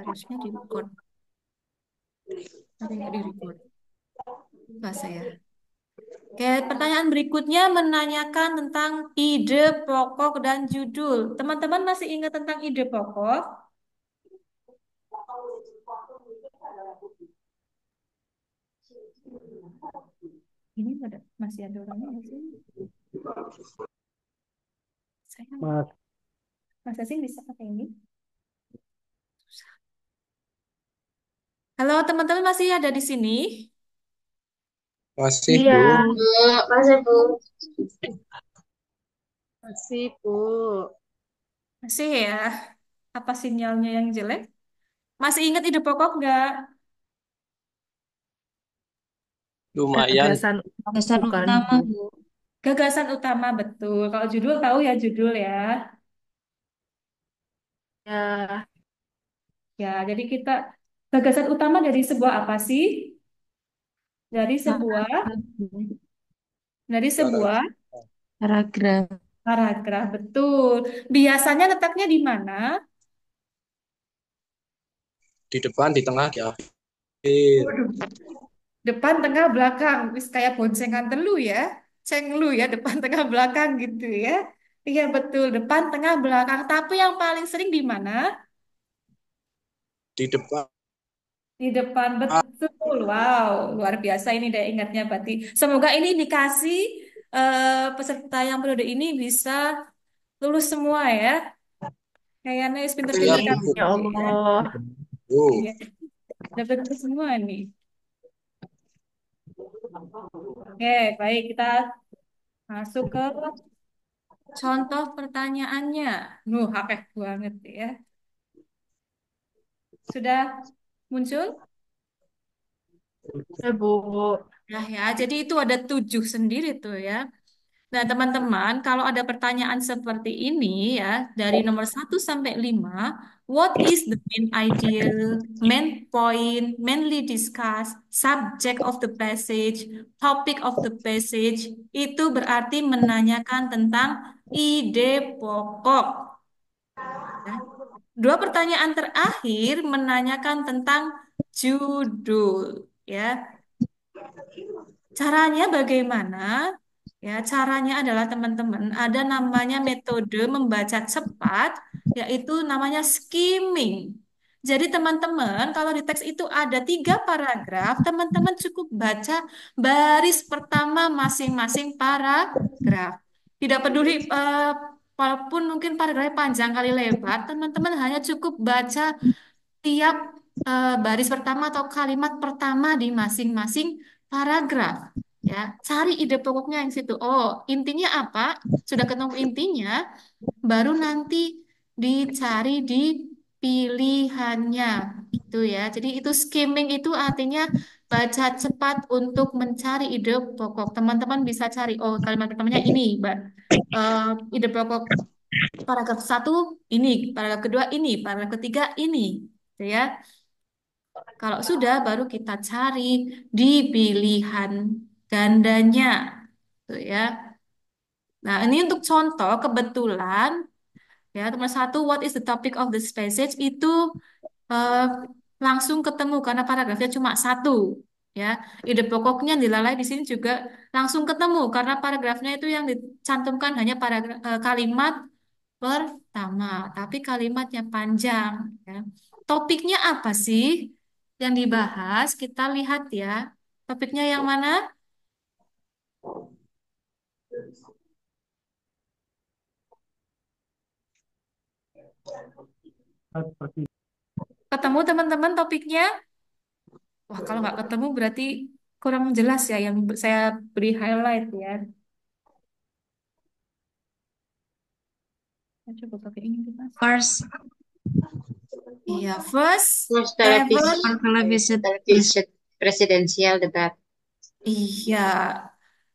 Harusnya di record. Tapi nggak di record. Lupa saya. Oke, pertanyaan berikutnya menanyakan tentang ide pokok dan judul. Teman-teman masih ingat tentang ide pokok? Ini masih ada orangnya nggak sih? Saya Mas, masa sih bisa pakai ini? Halo, teman-teman masih ada di sini? masih Iya, Bu. Bu. Masih, Bu. Masih, Bu. Masih ya? Apa sinyalnya yang jelek? Masih ingat ide pokok nggak? Lumayan. Gagasan utama Dasar bukan, utama, Bu? Bu. Gagasan utama betul. Kalau judul tahu ya judul ya. Ya, Ya, jadi kita gagasan utama dari sebuah apa sih? Dari sebuah Paragraf, Bu. dari sebuah Paragraf. paragraf betul. Biasanya letaknya di mana? Di depan, di tengah, di akhir. Waduh. Depan, tengah, belakang. Wis kayak boncengan telu ya. Cenglu ya, depan, tengah, belakang gitu ya. Iya betul, depan, tengah, belakang. Tapi yang paling sering di mana? Di depan. Di depan betul. Wow, luar biasa ini deh ingatnya berarti. Semoga ini dikasih peserta yang periode ini bisa lulus semua ya. Kayaknya Siap, pinter-pinter amin. Bu. kabeh Ya ya. Allah. Bu. Iya, dapat semua nih. Oke, baik kita masuk ke contoh pertanyaannya. Akeh banget ya. Sudah muncul? Ya, Bu. Nah ya, jadi itu ada 7 sendiri tuh ya. Nah, teman-teman, kalau ada pertanyaan seperti ini ya, dari nomor 1 sampai 5, what is the main idea, main point, mainly discuss, subject of the passage, topic of the passage, itu berarti menanyakan tentang ide pokok. Ya. Dua pertanyaan terakhir menanyakan tentang judul. Ya, caranya bagaimana? Ya, caranya adalah teman-teman ada namanya metode membaca cepat, yaitu namanya skimming. Jadi teman-teman, kalau di teks itu ada 3 paragraf, teman-teman cukup baca baris pertama masing-masing paragraf. Tidak peduli walaupun mungkin paragrafnya panjang kali lebar, teman-teman hanya cukup baca tiap baris pertama atau kalimat pertama di masing-masing paragraf. Ya, cari ide pokoknya yang situ. Oh, intinya apa? Sudah ketemu intinya, baru nanti dicari di pilihannya. Itu ya. Jadi itu skimming itu artinya baca cepat untuk mencari ide pokok. Teman-teman bisa cari. Oh, kalimat pertamanya ini, Mbak. Eh, ide pokok paragraf 1 ini, paragraf kedua ini, paragraf ketiga ini. Gitu ya. Kalau sudah, baru kita cari di pilihan gandanya. Tuh ya. Nah, ini untuk contoh kebetulan ya, nomor 1, what is the topic of this passage itu eh, langsung ketemu karena paragrafnya cuma 1. Ya, ide pokoknya yang dilalai di sini juga langsung ketemu karena paragrafnya itu yang dicantumkan hanya kalimat pertama, tapi kalimatnya panjang. Ya. Topiknya apa sih yang dibahas? Kita lihat ya. Topiknya yang mana? Ketemu teman-teman topiknya? Wah, kalau nggak ketemu berarti kurang jelas ya yang saya beri highlight ya. Saya coba pakai ini deh, Mas. First, Iya, first Terus ever. television. televisi presidensial debat. Iya,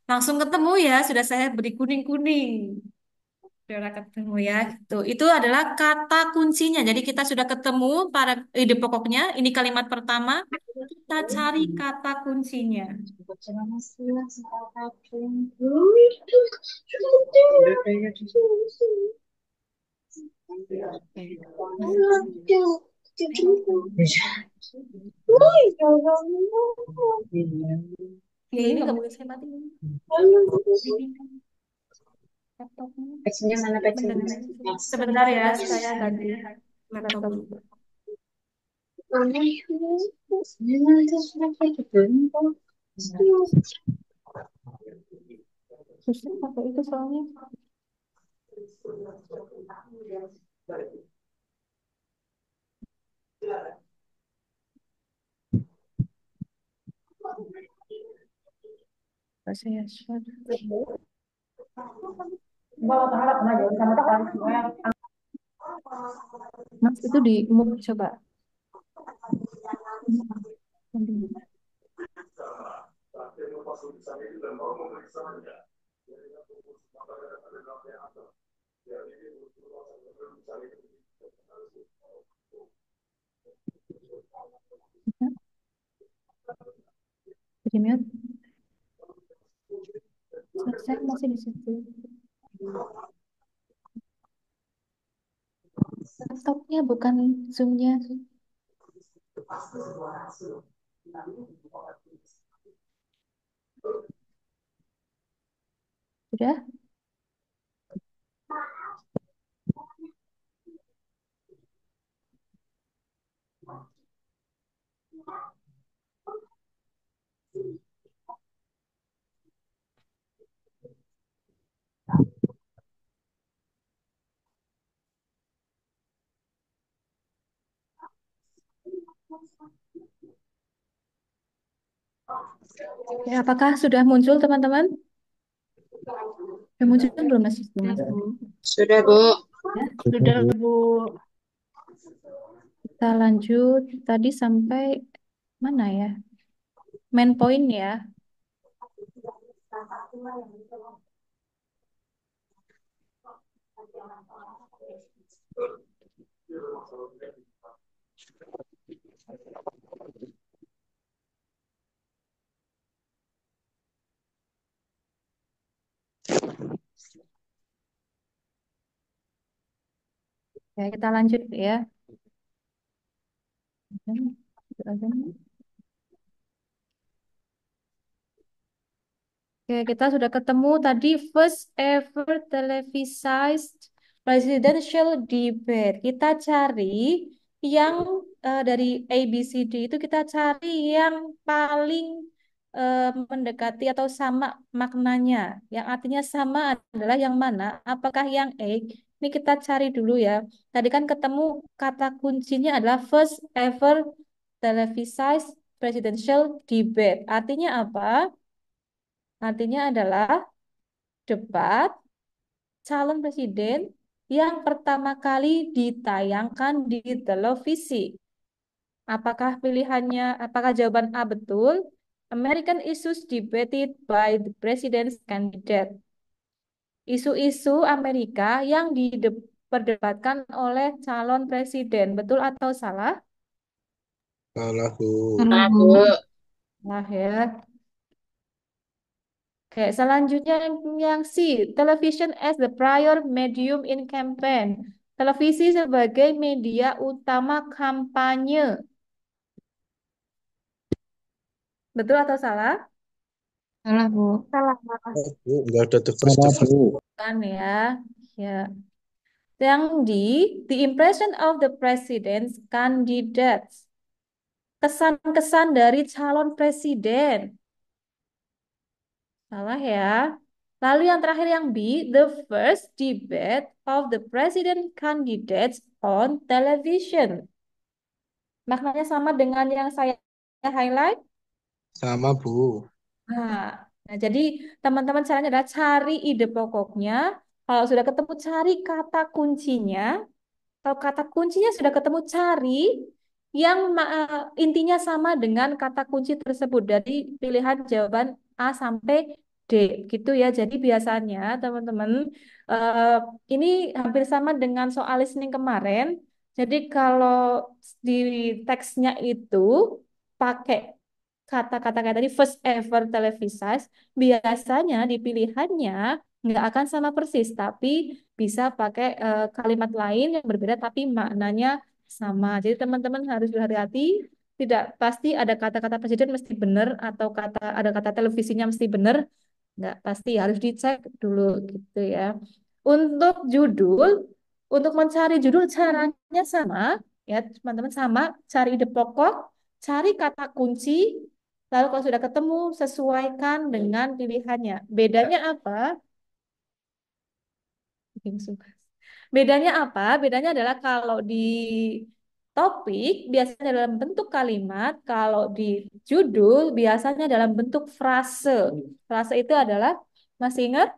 langsung ketemu ya. Sudah saya beri kuning-kuning. Sudah ketemu ya. Tuh, itu adalah kata kuncinya. Jadi kita sudah ketemu para ide pokoknya. Ini kalimat pertama. Kita cari kata kuncinya. Oke. Nah, Ya ini nggak boleh saya matiin laptopnya. Pecinya mana pecinya? Beneran. Sebentar ya, saya ganti laptop dulu. Susah pakai itu soalnya. Saya share. Mas itu di move coba. Jadi mute. Saya masih di situ. Laptopnya bukan zoomnya. Sudah? Ya, apakah sudah muncul teman-teman? Sudah muncul belum nasi mas? Sudah, Bu. Ya, Sudah, Bu. kita lanjut tadi sampai mana ya? Main point ya. Ya, kita lanjut ya. Oke, kita sudah ketemu tadi first ever televised presidential debate. Kita cari yang dari A, B, C, D itu kita cari yang paling mendekati atau sama maknanya. Yang artinya sama adalah yang mana? Apakah yang A? Ini kita cari dulu ya. Tadi kan ketemu kata kuncinya adalah first ever televised presidential debate. Artinya apa? Artinya adalah debat calon presiden yang pertama kali ditayangkan di televisi. Apakah jawaban A betul? American issues debated by the president's candidate. Isu-isu Amerika yang diperdebatkan oleh calon presiden. Betul atau salah? Salah, Bu. salah, Nah, Bu. Bu. Nah ya. Oke, selanjutnya yang C, television as the prior medium in campaign. Televisi sebagai media utama kampanye. Betul atau salah? Salah, Bu. Salah. Oh, Bu, nggak ada the first, the first. Kan ya. Ya. Yang D, the impression of the president's candidates. Kesan-kesan dari calon presiden. Salah ya. Lalu yang terakhir yang B, the first debate of the president candidates on television. Maknanya sama dengan yang saya highlight. Sama, Bu. Nah, jadi teman-teman caranya adalah cari ide pokoknya. Kalau sudah ketemu, cari kata kuncinya. Kalau kata kuncinya sudah ketemu, cari yang intinya sama dengan kata kunci tersebut. Dari pilihan jawaban A sampai D, gitu ya. Jadi biasanya teman-teman eh, ini hampir sama dengan soal listening kemarin. Jadi kalau di teksnya itu pakai kata-kata kayak tadi first ever televised, biasanya di pilihannya nggak akan sama persis, tapi bisa pakai kalimat lain yang berbeda tapi maknanya sama. Jadi teman-teman harus berhati-hati. Tidak pasti ada kata-kata presiden mesti benar atau ada kata televisinya mesti benar. Nggak pasti harus dicek dulu gitu ya. Untuk judul, untuk mencari judul caranya sama ya teman-teman sama. Cari ide pokok, cari kata kunci. Lalu kalau sudah ketemu sesuaikan dengan pilihannya. Bedanya apa? Bedanya apa? Bedanya adalah kalau di topik biasanya dalam bentuk kalimat, kalau di judul biasanya dalam bentuk frase. Frase itu adalah, masih ingat?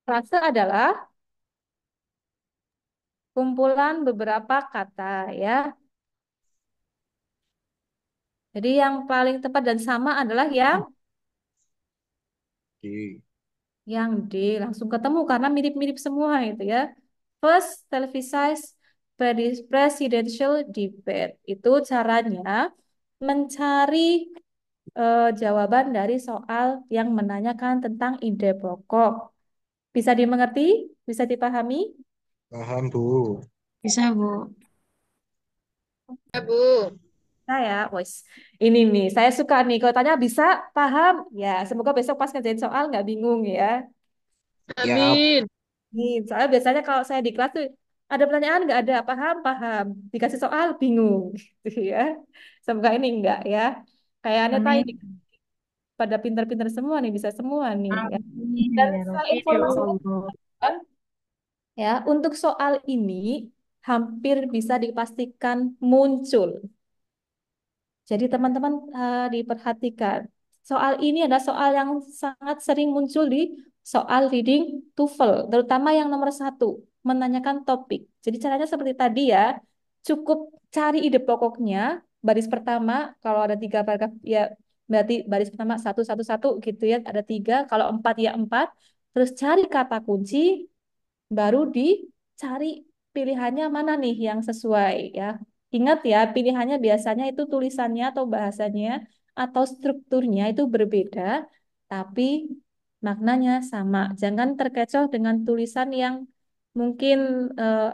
Frase adalah kumpulan beberapa kata ya. Jadi yang paling tepat dan sama adalah Di. yang D. Langsung ketemu karena mirip-mirip semua itu ya. First televisized presidential debate. Itu caranya mencari jawaban dari soal yang menanyakan tentang ide pokok. Bisa dimengerti? Bisa dipahami? Paham, Bu. Bisa, Bu. Ya, Bu. Saya, wes, ini nih, saya suka nih. Kalau tanya bisa, paham? Ya, semoga besok pas ngerjain soal nggak bingung ya. Siap. Amin. Nih, soalnya biasanya kalau saya di kelas tuh ada pertanyaan nggak ada, paham, paham. Dikasih soal bingung, gitu ya. Semoga ini enggak ya. Kayaknya tadi Amin. pada pinter-pinter semua nih, bisa semua nih ya. Amin. Dan Ya soal Rabbi, ya informasi Allah. kan, ya, untuk soal ini hampir bisa dipastikan muncul. Jadi teman-teman diperhatikan. Soal ini adalah soal yang sangat sering muncul di soal reading TOEFL, terutama yang nomor satu, menanyakan topik. Jadi caranya seperti tadi ya, cukup cari ide pokoknya, baris pertama, kalau ada tiga paragraf ya berarti baris pertama satu satu satu gitu ya, ada tiga, kalau empat ya empat, terus cari kata kunci, baru dicari pilihannya mana nih yang sesuai ya. Ingat ya, pilihannya biasanya itu tulisannya atau bahasanya atau strukturnya itu berbeda, tapi maknanya sama. Jangan terkecoh dengan tulisan yang mungkin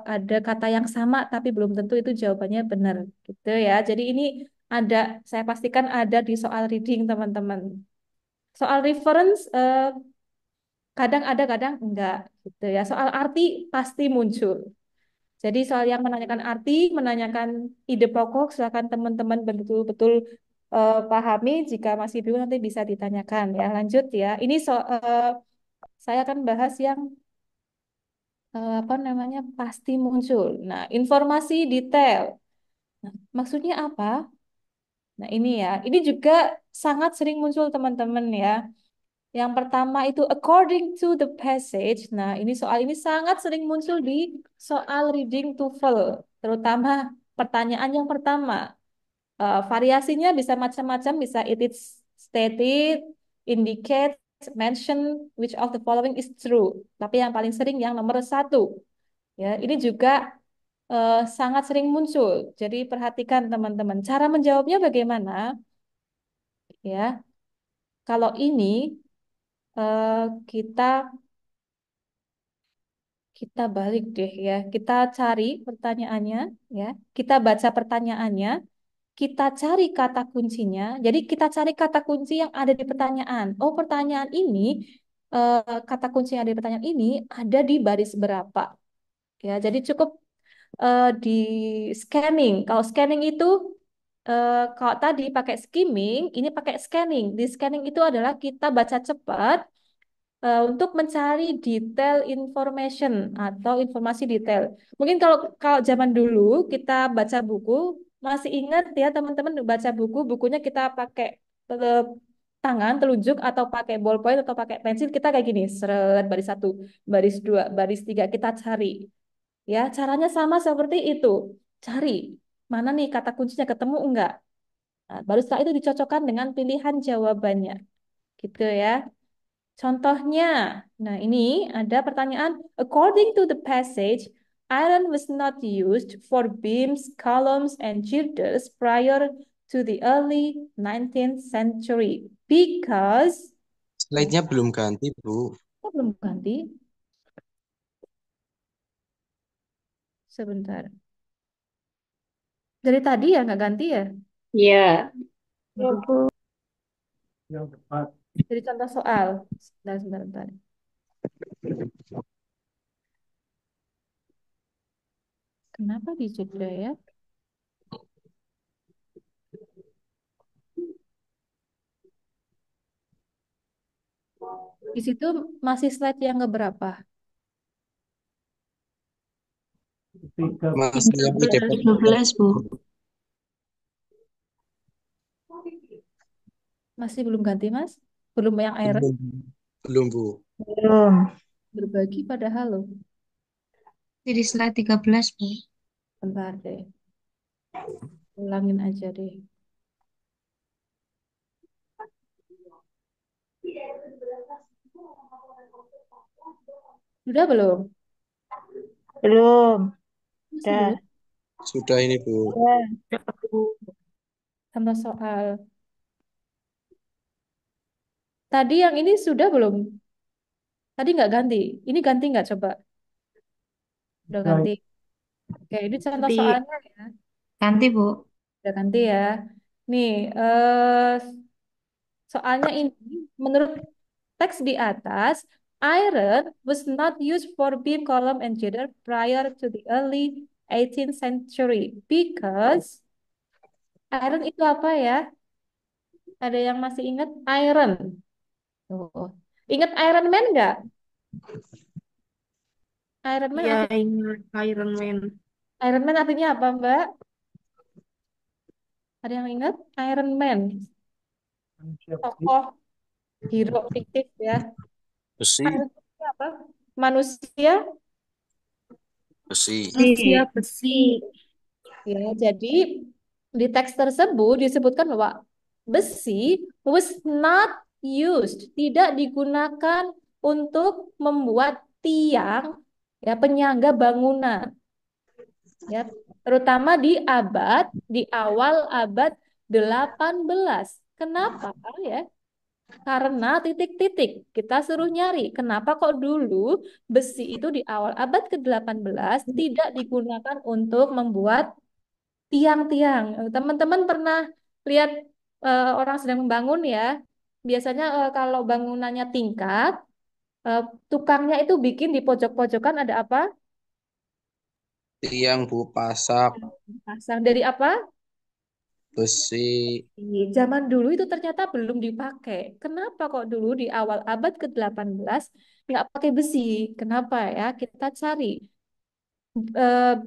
ada kata yang sama, tapi belum tentu itu jawabannya benar, gitu ya. Jadi ini ada, saya pastikan ada di soal reading, teman-teman. Soal reference, kadang ada, kadang enggak, gitu ya. Soal arti pasti muncul. Jadi soal yang menanyakan arti, menanyakan ide pokok, silakan teman-teman betul-betul pahami. Jika masih bingung nanti bisa ditanyakan ya. Lanjut ya. Ini saya akan bahas yang apa namanya pasti muncul. Nah, informasi detail. Nah, maksudnya apa? Nah, ini ya. Ini juga sangat sering muncul teman-teman ya. Yang pertama itu according to the passage. Nah, ini soal ini sangat sering muncul di soal reading TOEFL, terutama pertanyaan yang pertama. Variasinya bisa macam-macam, bisa it is stated, indicate, mention which of the following is true. Tapi yang paling sering yang nomor satu. Ya, ini juga sangat sering muncul. Jadi perhatikan teman-teman. Cara menjawabnya bagaimana? Ya, kalau ini kita Kita balik deh ya. Kita cari pertanyaannya ya. Kita baca pertanyaannya, kita cari kata kuncinya. Jadi kita cari kata kunci yang ada di pertanyaan. Oh, pertanyaan ini kata kunci yang ada di pertanyaan ini ada di baris berapa? Ya, jadi cukup di scanning. Kalau scanning itu kalau tadi pakai skimming, ini pakai scanning. Di scanning itu adalah kita baca cepat untuk mencari detail information atau informasi detail. Mungkin kalau kalau zaman dulu kita baca buku, masih ingat ya teman-teman baca buku, bukunya kita pakai tangan, telunjuk atau pakai ballpoint atau pakai pensil, kita kayak gini, seret baris satu, baris dua, baris tiga, kita cari. Ya, caranya sama seperti itu. Cari mana nih kata kuncinya ketemu enggak? Nah, baru setelah itu dicocokkan dengan pilihan jawabannya. Gitu ya. Contohnya, nah ini ada pertanyaan. According to the passage, iron was not used for beams, columns, and girders prior to the early 19th century because Slide-nya belum ganti, Bu. belum ganti. Sebentar. Dari tadi ya nggak ganti ya? Iya. Ya, Bu. Jadi contoh soal. Sebentar, sebentar, sebentar. Kenapa dijeda ya? Di situ masih slide yang keberapa? Masih yang ide 13, Bu. Masih belum ganti, Mas? Belum yang iron? belum belum Bu. Belum. Berbagi padahal loh. Jadi slide 13, Bu. Bentar deh. Ulangin aja deh. Sudah belum? Belum. Masih belum? Dah. Sudah ini Bu. Dah. Bu. Contoh soal. Tadi yang ini sudah belum? Tadi nggak ganti. Ini ganti nggak coba? Udah ganti. Oke, ini contoh Di soalnya ya. ganti, Bu. Udah ganti ya. Nih, eh, soalnya ini menurut teks di atas, iron was not used for beam, column, and girder prior to the early 18th century because iron itu apa ya? Ada yang masih ingat iron? Tuh. Ingat Iron Man nggak? Iron Man Ya, arti ingat Iron Man. Iron Man artinya apa, Mbak? Ada yang ingat? Iron Man, tokoh hero fiktif ya. Besi, Iron Man itu apa? Manusia besi. Manusia Si. besi. ya. Jadi di teks tersebut disebutkan bahwa besi was not used, tidak digunakan untuk membuat tiang ya penyangga bangunan ya, terutama di awal abad 18. Kenapa ya? Karena titik-titik kita suruh nyari. Kenapa kok dulu besi itu di awal abad ke-18 tidak digunakan untuk membuat tiang-tiang. Teman-teman pernah lihat orang sedang membangun ya? Biasanya kalau bangunannya tingkat, eh, tukangnya itu bikin di pojok-pojokan ada apa? Tiang Bu, pasak, Pasang dari apa? besi. Zaman dulu itu ternyata belum dipakai. Kenapa kok dulu di awal abad ke-18 nggak pakai besi? Kenapa ya? Kita cari.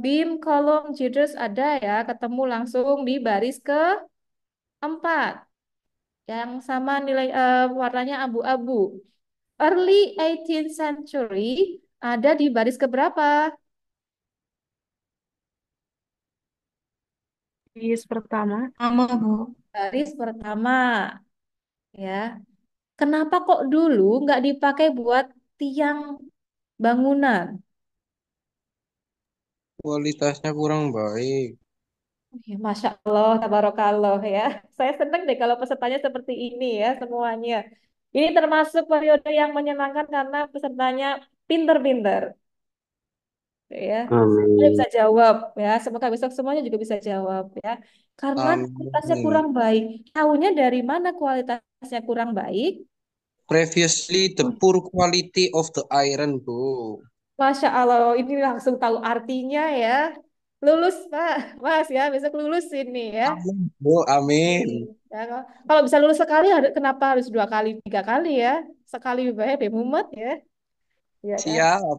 Beam, kolom, girders ada ya, ketemu langsung di baris keempat. Yang sama nilai warnanya abu-abu. Early 18th century ada di baris keberapa? Yes, pertama. Sama, Bu. Baris pertama ya. Kenapa kok dulu nggak dipakai buat tiang bangunan? Kualitasnya kurang baik. Ya, Masya Allah, tabarakallah ya. Saya senang deh kalau pesertanya seperti ini ya semuanya. Ini termasuk periode yang menyenangkan karena pesertanya pinter-pinter ya. Semuanya Amin. bisa jawab ya. Semoga besok semuanya juga bisa jawab ya. Karena kualitasnya Amin. kurang baik. Tahunya dari mana kualitasnya kurang baik? Previously, the poor quality of the iron, Bu. Masya Allah, ini langsung tahu artinya ya. Lulus Pak, Mas ya, besok lulus ini ya. Amin, Bu. Amin. Ya, kalau bisa lulus sekali, kenapa harus dua kali, tiga kali ya? Sekali baik deh mumet ya, ya kan? Siap.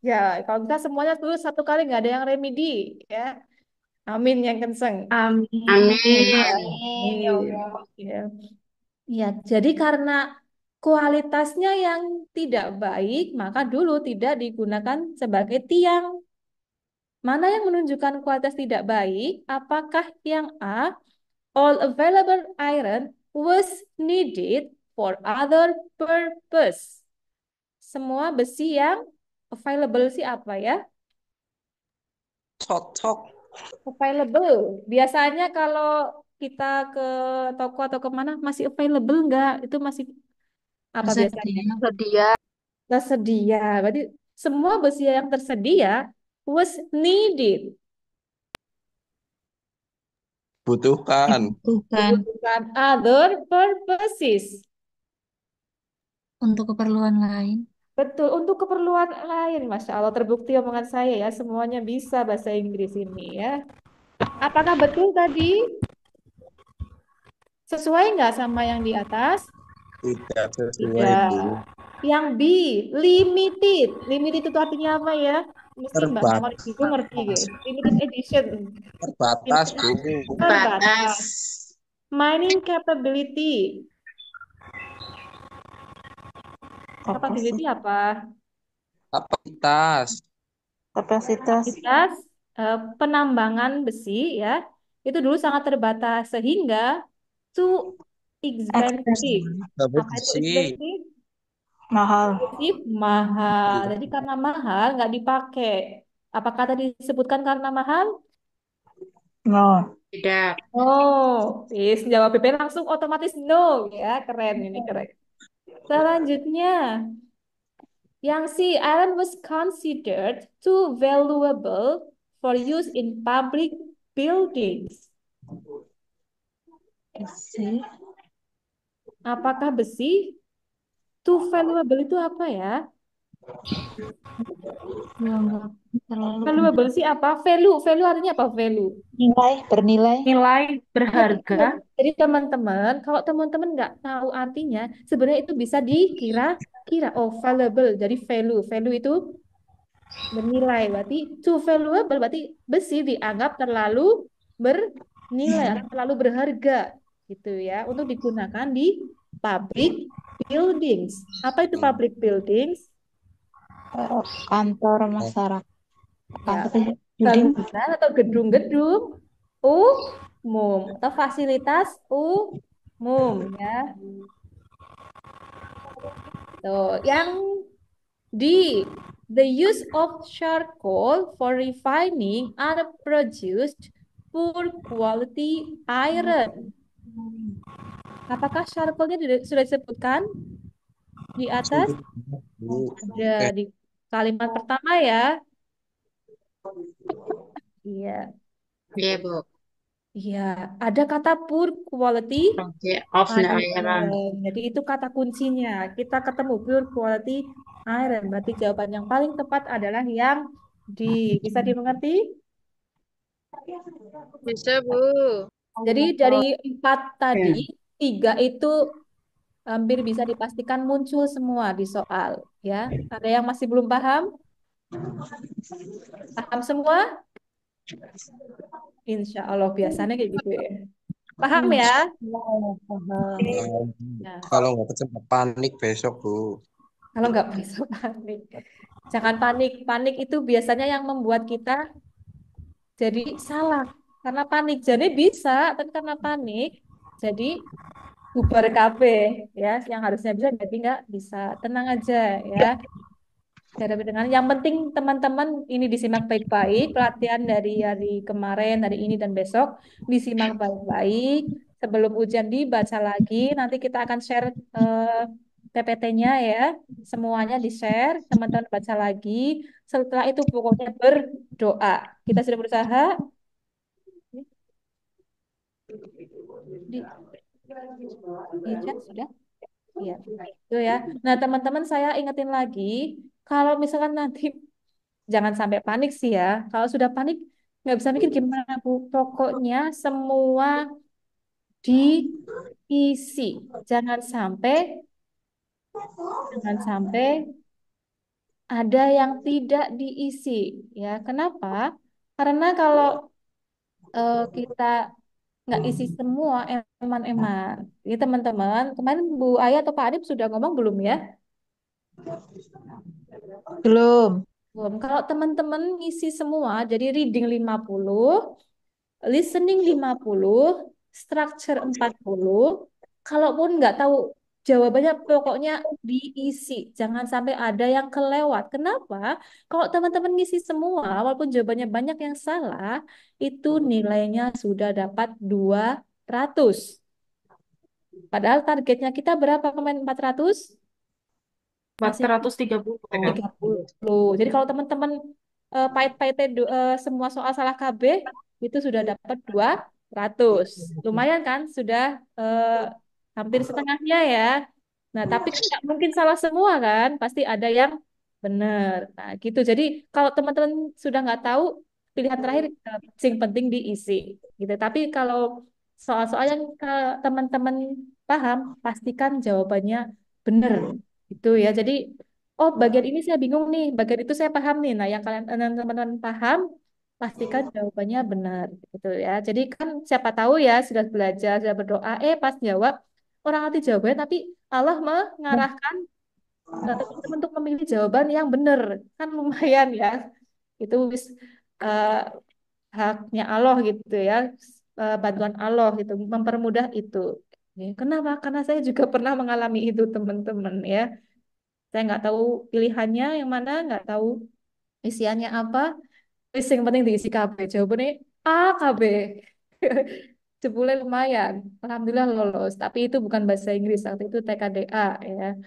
Ya, kalau bisa semuanya lulus satu kali nggak ada yang remedi ya. Amin yang kenceng. Amin. Ya, Amin. Ya amin. Allah. Ya, ya. Jadi karena kualitasnya yang tidak baik, maka dulu tidak digunakan sebagai tiang. Mana yang menunjukkan kualitas tidak baik? Apakah yang A, all available iron was needed for other purpose? Semua besi yang available sih apa ya? Cocok. Available. Biasanya kalau kita ke toko atau kemana masih available nggak? Itu masih apa biasanya? Bersedia. Sedia. Tersedia. Berarti semua besi yang tersedia was needed. Butuhkan. Dibutuhkan Dibutuhkan other purposes. untuk keperluan lain. Betul, untuk keperluan lain. Masya Allah, terbukti omongan saya ya. Semuanya bisa bahasa Inggris ini ya. Apakah betul tadi? Sesuai nggak sama yang di atas? Tidak sesuai, Tidak. Bu. Yang B, limited. Limited itu artinya apa ya? Mesti Mbak Mawar itu ngerti, Terbatas. guys. Limited edition. Terbatas, Limited Bu. Batas. terbatas. Mining capability. Capability Kapasitas. apa? Kapasitas. Kapasitas. Kapasitas penambangan besi ya. Itu dulu sangat terbatas sehingga too expensive. Eksternal. Apa itu Besi. expensive? Mahal. Expensive, mahal. Jadi karena mahal nggak dipakai. Apakah tadi disebutkan karena mahal? No. Tidak. Oh, yes, jawab PP langsung otomatis no ya, keren ini keren. Selanjutnya, yang si iron was considered too valuable for use in public buildings. Besi. Apakah besi too valuable itu apa ya? Dianggap terlalu Valuable sih apa? Value, value artinya apa? Value. bernilai, bernilai. Nilai Jadi, berharga. Jadi teman-teman, kalau teman-teman nggak tahu artinya, sebenarnya itu bisa dikira-kira. Oh, valuable. Jadi value. Value itu bernilai. Berarti too valuable, berarti besi dianggap terlalu bernilai atau terlalu berharga. Gitu ya. Untuk digunakan di public buildings. Apa itu public buildings? kantor masyarakat, Ya, kantor building. bangunan atau gedung-gedung umum atau fasilitas umum ya. Tuh, yang di the use of charcoal for refining are produced poor quality iron. Apakah charcoalnya sudah disebutkan di atas? Sudah, Bu. Ada di kalimat pertama ya. Iya, Iya, Bu. iya. Ada kata poor quality Oke, of the iron. iron. Jadi itu kata kuncinya. Kita ketemu pure quality iron. Berarti jawaban yang paling tepat adalah yang D. Bisa dimengerti? Bisa, Bu. Jadi dari 4 tadi, 3 itu hampir bisa dipastikan muncul semua di soal. Ya, ada yang masih belum paham? Paham semua? Insya Allah biasanya kayak gitu ya. Paham ya? Nah, Nah, kalau nggak kecebak panik besok, Bu. kalau nggak bisa panik. Jangan panik. Panik itu biasanya yang membuat kita jadi salah karena panik. Jadi bisa, tapi karena panik, jadi bubar KB ya. Yang harusnya bisa jadi nggak bisa. Tenang aja ya. Cara dengan yang penting teman-teman ini disimak baik-baik. Pelatihan dari hari kemarin, hari ini dan besok disimak baik-baik. Sebelum ujian dibaca lagi. Nanti kita akan share PPT-nya ya. Semuanya di-share. Teman-teman baca lagi. Setelah itu pokoknya berdoa. Kita sudah berusaha. Di, di chat sudah? Iya. Itu ya. Nah, teman-teman saya ingetin lagi, kalau misalkan nanti jangan sampai panik sih ya. Kalau sudah panik, nggak bisa mikir gimana, Bu. Pokoknya semua diisi. Jangan sampai, jangan sampai ada yang tidak diisi. Ya, kenapa? Karena kalau kita nggak isi semua eman-eman. Jadi teman-teman, kemarin Bu Ayah atau Pak Adip sudah ngomong belum ya? Belum. Belum. Kalau teman-teman ngisi semua, jadi reading 50, listening 50, structure 40. Kalaupun nggak tahu jawabannya, pokoknya diisi. Jangan sampai ada yang kelewat. Kenapa? Kalau teman-teman ngisi semua, walaupun jawabannya banyak yang salah, itu nilainya sudah dapat 200. Padahal targetnya kita berapa kemarin 400? Masih 430. 30. Jadi kalau teman-teman pahit-pahitnya semua soal salah KB itu sudah dapat 200. Lumayan kan? Sudah eh, hampir setengahnya ya. Nah, tapi kan nggak mungkin salah semua kan? Pasti ada yang benar. Nah, gitu. Jadi kalau teman-teman sudah nggak tahu, pilihan terakhir sing penting diisi. Gitu. Tapi kalau soal-soal yang teman-teman paham, pastikan jawabannya benar. Itu ya. Jadi, oh bagian ini saya bingung nih, bagian itu saya paham nih. Nah, yang kalian teman-teman paham, pastikan jawabannya benar. Gitu ya. Jadi kan siapa tahu ya sudah belajar, sudah berdoa, pas jawab orang nanti jawabannya, tapi Allah mengarahkan teman-teman untuk memilih jawaban yang benar. Kan lumayan ya. Itu eh, haknya Allah gitu ya, bantuan Allah gitu, mempermudah itu. Ya, kenapa? Karena saya juga pernah mengalami itu teman-teman ya. Saya nggak tahu pilihannya yang mana, nggak tahu isiannya apa. Wis yang penting diisi KB. Jawabannya A KB. Jebule lumayan. Alhamdulillah lolos. Tapi itu bukan bahasa Inggris, waktu itu TKDA ya.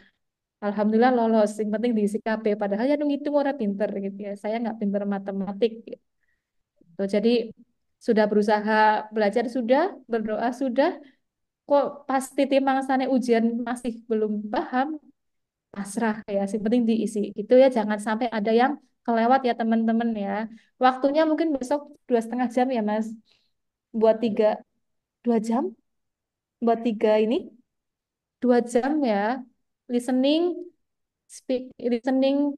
Alhamdulillah lolos. Yang penting diisi KB. Padahal ya ngitung orang pinter gitu ya. Saya nggak pinter matematik. Gitu. Jadi sudah berusaha belajar sudah, berdoa sudah, kok pas titik mangsane ujian masih belum paham, pasrah ya. Yang penting diisi. Itu ya jangan sampai ada yang kelewat ya teman-teman ya. Waktunya mungkin besok 2,5 jam ya Mas. Buat 2 jam, buat tiga ini 2 jam ya. Listening, listening,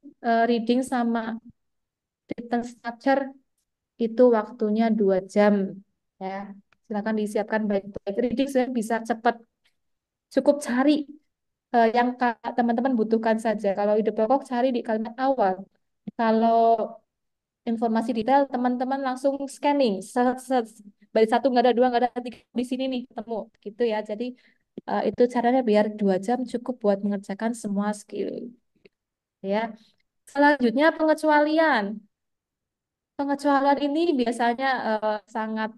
reading sama written structure itu waktunya 2 jam ya. Silakan disiapkan baik-baik. Reading saya bisa cepat, cukup cari yang teman-teman butuhkan saja. Kalau ide pokok cari di kalimat awal. Kalau informasi detail teman-teman langsung scanning. Dari satu nggak ada, dua nggak ada, tiga di sini nih ketemu gitu ya. Jadi itu caranya biar 2 jam cukup buat mengerjakan semua skill ya. Selanjutnya pengecualian. Pengecualian ini biasanya sangat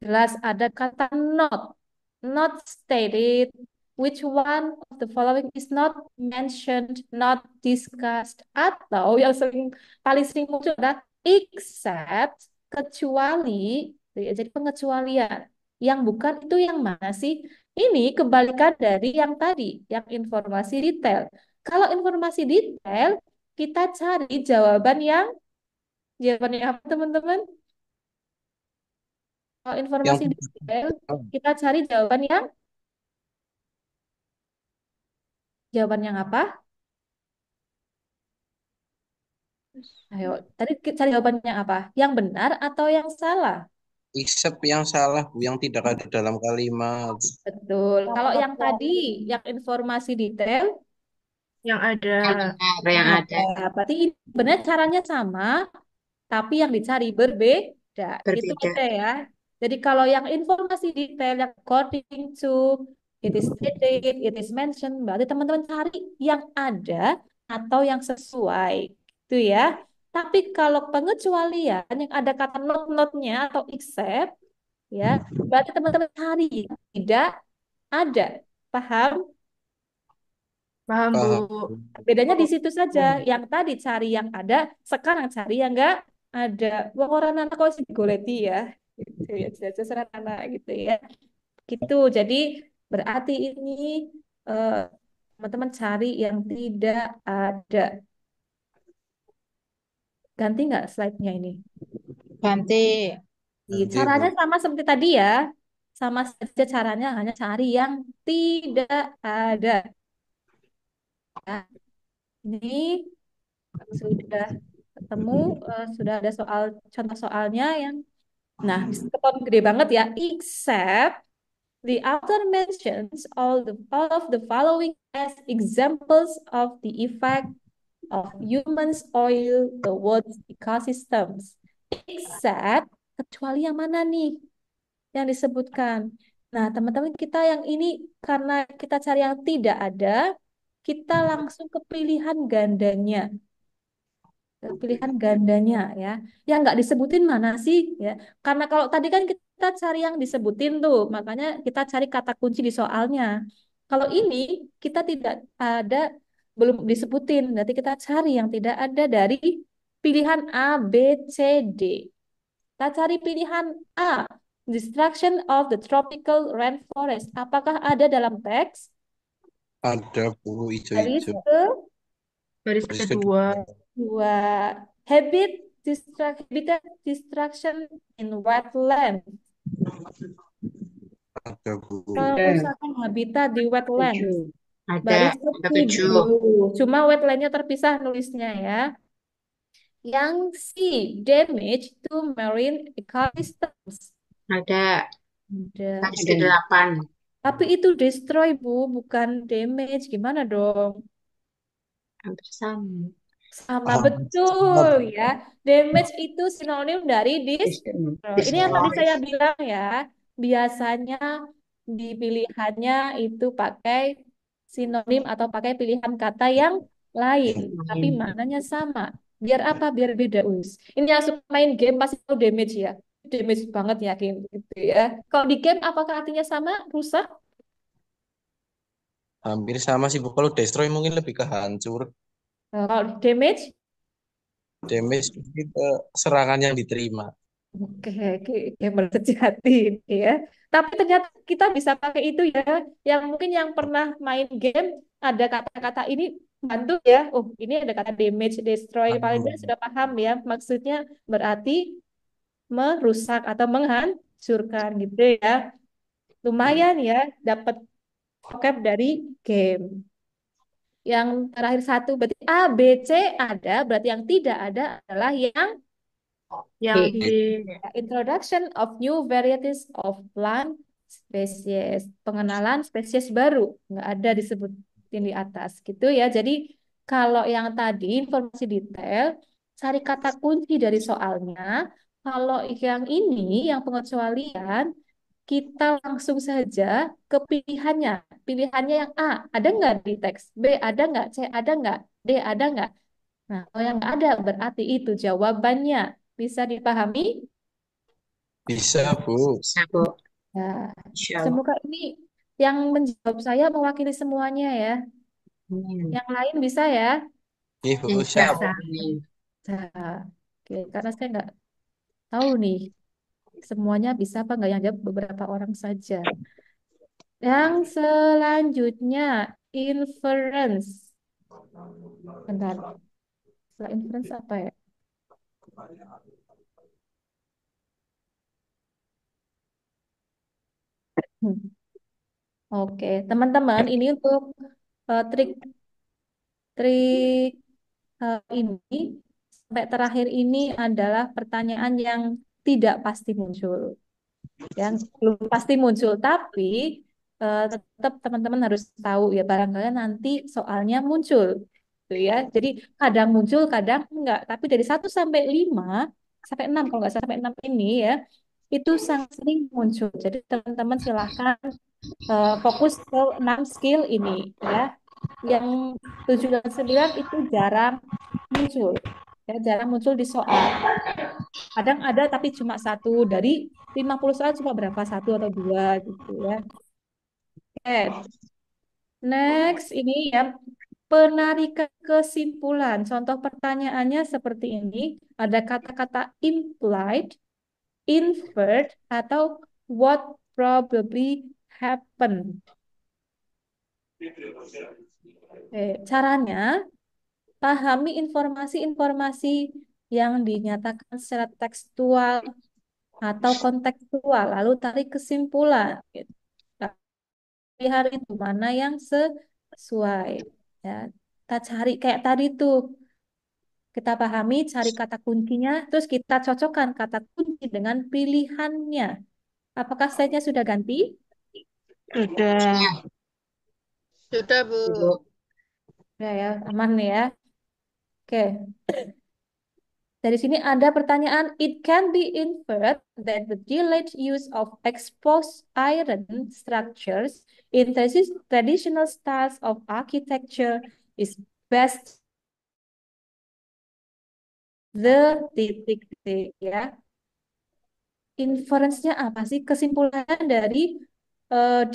jelas ada kata not. Not stated. Which one of the following is not mentioned, not discussed, atau yang paling sering muncul adalah except, kecuali, ya, jadi pengecualian. Yang bukan itu yang mana sih? Ini kebalikan dari yang tadi, yang informasi detail. Kalau informasi detail, kita cari jawaban yang apa teman-teman? Kalau Yang informasi detail, kita cari jawaban yang apa? Ayo, tadi cari jawabannya apa? Yang benar atau yang salah? except yang salah, Bu, yang tidak ada dalam kalimat. Betul. Kalau yang tadi, yang informasi detail, Yang ada. Yang ada. berarti ini benar caranya sama, tapi yang dicari berbeda. Itu Berbeda. aja ya. Jadi kalau yang informasi detail, yang according to, it is stated, it is mentioned, berarti teman-teman cari yang ada atau yang sesuai. Itu ya. Tapi kalau pengecualian yang ada kata not-notnya atau except, ya, berarti teman-teman cari tidak ada. Paham? Paham, Bu. Paham. Bedanya di situ saja. Yang tadi cari yang ada, sekarang cari yang enggak ada. Wong orang anak kok sih digoleti ya. Gitu ya, jelas sederhana gitu ya. Gitu. Jadi berarti ini eh, teman-teman cari yang tidak ada. Ganti nggak slide-nya ini? Ganti. Nanti, Bu. Caranya sama seperti tadi ya. Sama saja caranya, hanya cari yang tidak ada. Ya. Ini sudah ketemu, sudah ada contoh soalnya yang, nah, keton gede banget ya. Except the author mentions all of the following as examples of the effect of humans oil the world's ecosystems. Except, kecuali yang mana nih yang disebutkan? Nah, teman-teman kita yang ini karena kita cari yang tidak ada, kita langsung ke pilihan gandanya. Pilihan gandanya ya. Yang nggak disebutin mana sih ya? Karena kalau tadi kan kita cari yang disebutin tuh, makanya kita cari kata kunci di soalnya. Kalau ini kita tidak ada, belum disebutin, berarti kita cari yang tidak ada dari pilihan A, B, C, D. Kita cari pilihan A, destruction of the tropical rainforest. Apakah ada dalam teks? Ada Bu Baris hijau-hijau. Baris Baris kedua. kedua, habitat destruction in wetland. Ada Bu. Perusahaan habitat di wetland. Tujuh. Ada. Baris Ada ketujuh. 7. Cuma wetlandnya terpisah nulisnya ya. Yang C, damage to marine ecosystems. Ada. Ada. Ada 8. Tapi itu destroy, Bu, bukan damage. Gimana dong? Hampir sama. Sama Ah, betul ya. Damage itu sinonim dari Destroy. Ini yang tadi saya bilang ya. Biasanya di pilihannya itu pakai sinonim atau pakai pilihan kata yang lain, tapi maknanya sama. Biar apa? Biar beda, Us. Ini yang suka main game pasti tahu damage ya. Damage banget ya game gitu ya. Kalau di game apakah artinya sama? Rusak? hampir sama sih Bu. Kalau destroy mungkin lebih ke hancur. Kalau damage? Damage itu serangan yang diterima. Oke, oke, gamer sejati ini ya. Tapi ternyata kita bisa pakai itu ya. Yang mungkin yang pernah main game ada kata-kata ini bantu ya. Oh, ini ada kata damage, destroy. Paling tidak sudah paham ya. Maksudnya berarti merusak atau menghancurkan gitu ya. Lumayan ya, dapat vocab dari game. Yang terakhir satu berarti A, B, C ada. Berarti yang tidak ada adalah yang B. di introduction of new varieties of plant species, pengenalan spesies baru, nggak ada disebutin di atas gitu ya. Jadi kalau yang tadi informasi detail, cari kata kunci dari soalnya. Kalau yang ini yang pengecualian, kita langsung saja ke pilihannya. Pilihannya yang A, ada nggak di teks? B, ada nggak? C, ada nggak? D, ada nggak? Nah, kalau yang nggak ada, berarti itu jawabannya. Bisa dipahami? Bisa Bu. Bisa, Bu. Nah, Insya Allah. semoga ini yang menjawab saya mewakili semuanya ya. Yang lain bisa ya? Ih Bu, Insya siap. Allah. Nah, oke, karena saya nggak tahu nih semuanya bisa apa nggak, yang jawab beberapa orang saja. Yang selanjutnya, inference. Bentar, setelah inference apa ya? Hmm. Oke, teman-teman, ini untuk trik-trik ini sampai terakhir ini adalah pertanyaan yang tidak pasti muncul, yang belum pasti muncul, tapi tetap teman-teman harus tahu ya, barangkali nanti soalnya muncul, gitu ya. Jadi kadang muncul, kadang enggak. Tapi dari 1 sampai 5, sampai 6 kalau nggak salah, sampai 6 ini ya, itu sangat sering muncul. Jadi teman-teman silahkan fokus ke 6 skill ini ya. Yang 7 dan 9 itu jarang muncul. Ya, jarang muncul di soal. Kadang ada tapi cuma satu. Dari 50 soal cuma berapa? Satu atau dua gitu ya. Oke. Next ini ya, penarikan kesimpulan. Contoh pertanyaannya seperti ini. Ada kata-kata implied, inferred, atau what probably happened. Oke, caranya pahami informasi-informasi yang dinyatakan secara tekstual atau kontekstual, lalu tarik kesimpulan. Gitu. Nah, lihat itu mana yang sesuai. Ya, kita cari kayak tadi tuh, kita pahami, cari kata kuncinya, terus kita cocokkan kata kunci dengan pilihannya. Apakah slide-nya sudah ganti? Sudah. Sudah, Bu. Bu. Ya, aman ya. Oke. Dari sini ada pertanyaan, it can be inferred that the delayed use of exposed iron structures in traditional styles of architecture is best the titik-titik ya. Inference-nya apa sih? Kesimpulannya dari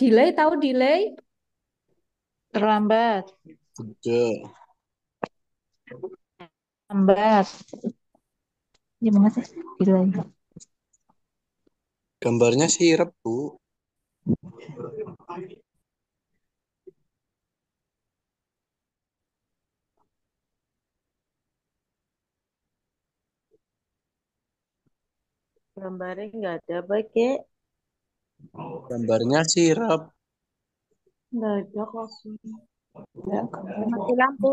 delay, tahu delay? Terlambat. Sudah. Lambat. Gimana sih? Gitu lagi. Gambarnya sirup, Bu. Gambarnya nggak ada, pakai Gambarnya sirup. nggak ada kosong. Enggak. Mati lampu.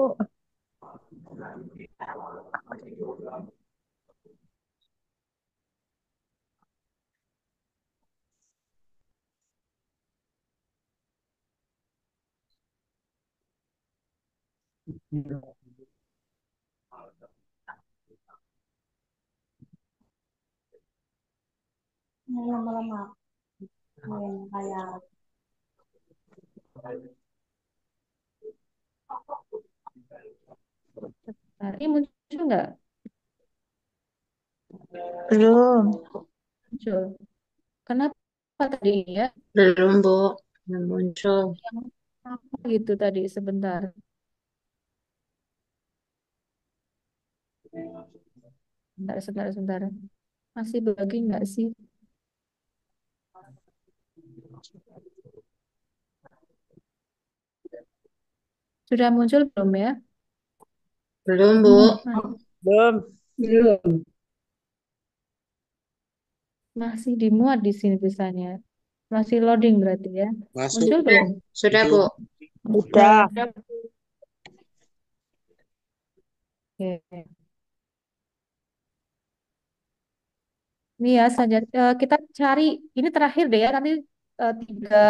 Lama-lama kayak Nah, ini muncul nggak? Belum. Muncul. Kenapa tadi ya? Belum, Bu. Belum muncul. Yang apa gitu tadi sebentar. Sebentar. Masih bagi nggak sih? Sudah muncul belum ya? Belum, Bu. belum. Belum. Masih dimuat di sini tulisannya. Masih loading berarti ya. Masuk. Muncul Sudah, belum? sudah, Itu. Bu. Udah. Oke. Ini ya saja kita cari ini terakhir deh ya nanti tiga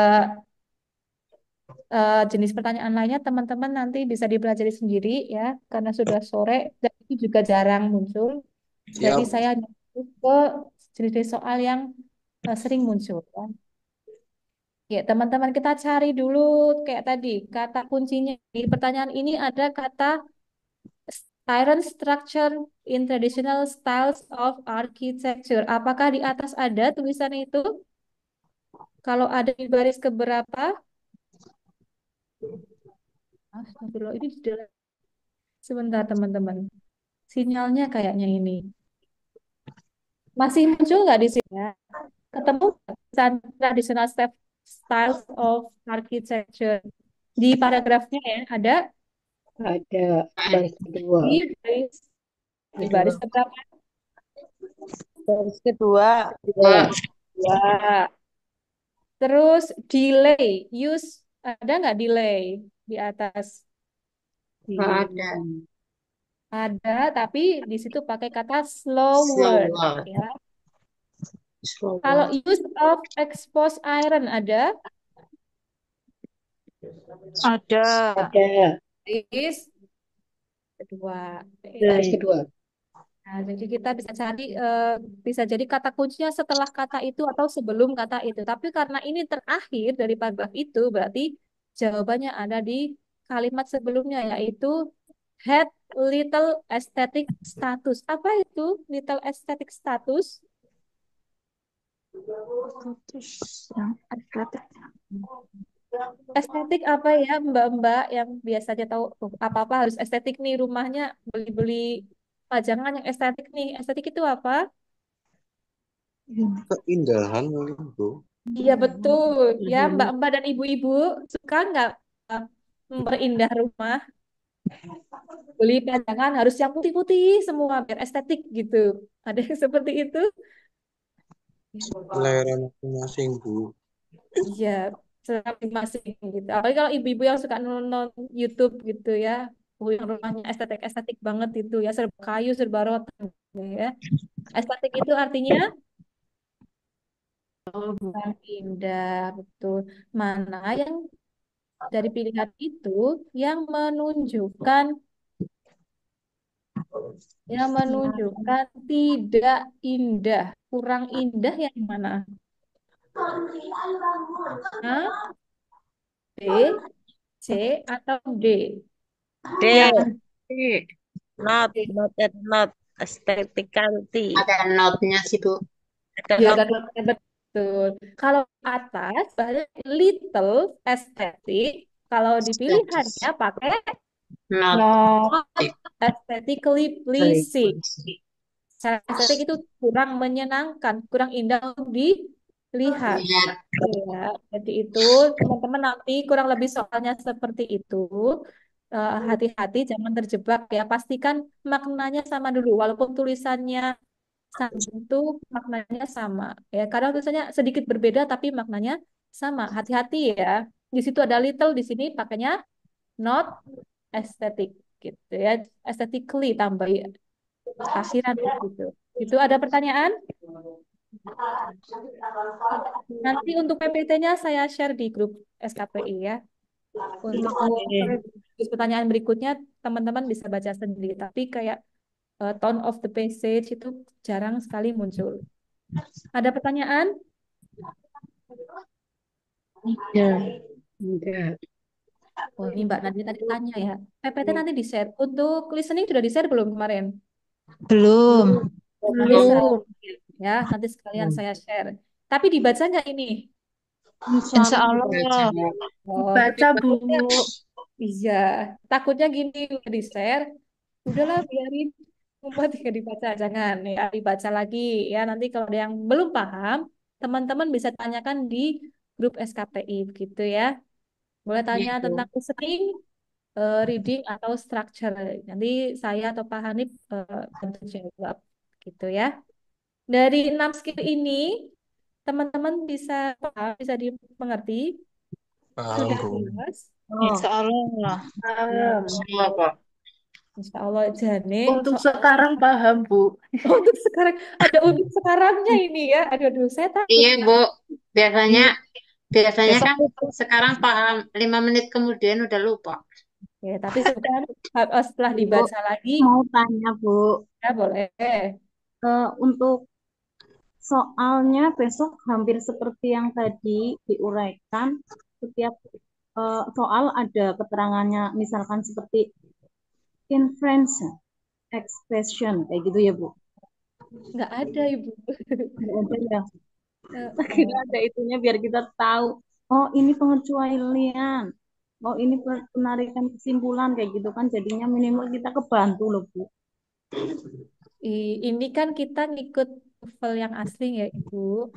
jenis pertanyaan lainnya teman-teman nanti bisa dipelajari sendiri ya karena sudah sore dan itu juga jarang muncul. Jadi Siap. saya nyebut ke jenis soal yang sering muncul ya. Ya, teman-teman kita cari dulu kayak tadi kata kuncinya di pertanyaan ini ada kata iron structure in traditional styles of architecture. Apakah di atas ada tulisan itu? Kalau ada di baris keberapa? Astagfirullah, ini sebentar teman-teman. Sinyalnya kayaknya ini. Masih muncul nggak di sini ya? Ketemu nggak tulisan traditional styles of architecture? Di paragrafnya ya, ada Ada baris kedua. di baris keberapa? Baris kedua. Dua. Ya. Terus delay, use ada nggak delay di atas? Nggak ada. Ada, tapi di situ pakai kata slower, Slower. ya. Kalau Slower. use of exposed iron ada, Ada. Ada. baris kedua. Baris kedua. Nah, jadi kita bisa cari, bisa jadi kata kuncinya setelah kata itu atau sebelum kata itu. Tapi karena ini terakhir dari paragraf itu, berarti jawabannya ada di kalimat sebelumnya, yaitu had little aesthetic status. Apa itu little aesthetic status? Yang estetik. Estetik apa ya Mbak-mbak yang biasanya tahu "Oh, apa-apa harus estetik nih rumahnya beli-beli pajangan yang estetik nih. Estetik itu apa? Keindahan mungkin, Bu. Iya betul. Ya Mbak-mbak dan ibu-ibu suka nggak uh, memperindah rumah? Beli pajangan harus yang putih-putih semua biar estetik gitu. Ada yang seperti itu? Selera masing-masing, Bu. Iya, selera masing-masing gitu. Apalagi kalau ibu-ibu yang suka nonton YouTube gitu ya, yang rumahnya estetik-estetik banget itu ya, serba kayu, serba rotan gitu ya. Estetik itu artinya indah, betul. Mana yang dari pilihan itu yang menunjukkan tidak indah, kurang indah yang mana? A, B, C, atau D? D. Yang Not not aestheticality. Ada notnya sih, Bu. Ada ya not. dan betul. Kalau atas berarti little estetik. Kalau di pilihannya pakai Not. not aesthetically pleasing. Secara estetik itu kurang menyenangkan, kurang indah untuk dilihat. Lihat. Ya, jadi itu teman-teman nanti kurang lebih soalnya seperti itu. Hati-hati jangan terjebak ya. Pastikan maknanya sama dulu, walaupun tulisannya satu maknanya sama. Ya, kadang tulisannya sedikit berbeda tapi maknanya sama. Hati-hati ya. Di situ ada little, di sini pakainya not aesthetic gitu ya. Aesthetically tambah akhiran gitu. Itu ada pertanyaan? Nanti untuk PPT-nya saya share di grup SKPI ya. Untuk pertanyaan berikutnya teman-teman bisa baca sendiri. Tapi kayak tone of the passage itu jarang sekali muncul. Ada pertanyaan? Enggak. Oh ini Mbak Nadia tadi tanya ya. PPT nanti di-share. Untuk listening sudah di-share belum kemarin? Belum. Nanti saya, Belum. ya, nanti sekalian saya share. Tapi dibaca nggak ini? Insya Allah. Oh, Baca, Bu. iya. Takutnya gini udah di-share, udahlah biarin membuat tidak dibaca, jangan ya dibaca lagi ya. Nanti kalau ada yang belum paham, teman-teman bisa tanyakan di grup SKPI gitu ya. Boleh tanya Gitu. tentang listening, reading atau structure. Nanti saya atau Pak Hanif bantu jawab gitu ya. Dari 6 skill ini, teman-teman bisa paham, bisa dimengerti, Paham, sudah Bu. jelas. Insya Allah. Semua kok. Insya Allah jane Untuk sekarang paham, Bu. untuk sekarang ada untuk sekarangnya ini ya. Aduh, aduh saya takut. Iya, Bu. Biasanya biasanya Besok kan sekarang paham, 5 menit kemudian udah lupa. Ya, tapi sekarang setelah Bu, dibaca lagi, mau tanya Bu, ya boleh. untuk soalnya besok hampir seperti yang tadi diuraikan, setiap soal ada keterangannya, misalkan seperti inference expression, kayak gitu ya Bu. Nggak ada, Ibu. Nggak ada ya, Eh, kira ada itunya biar kita tahu, oh ini pengecualian, oh ini penarikan kesimpulan, kayak gitu kan jadinya minimal kita kebantu loh Bu. Ini kan kita ngikut novel yang asli ya, Ibu.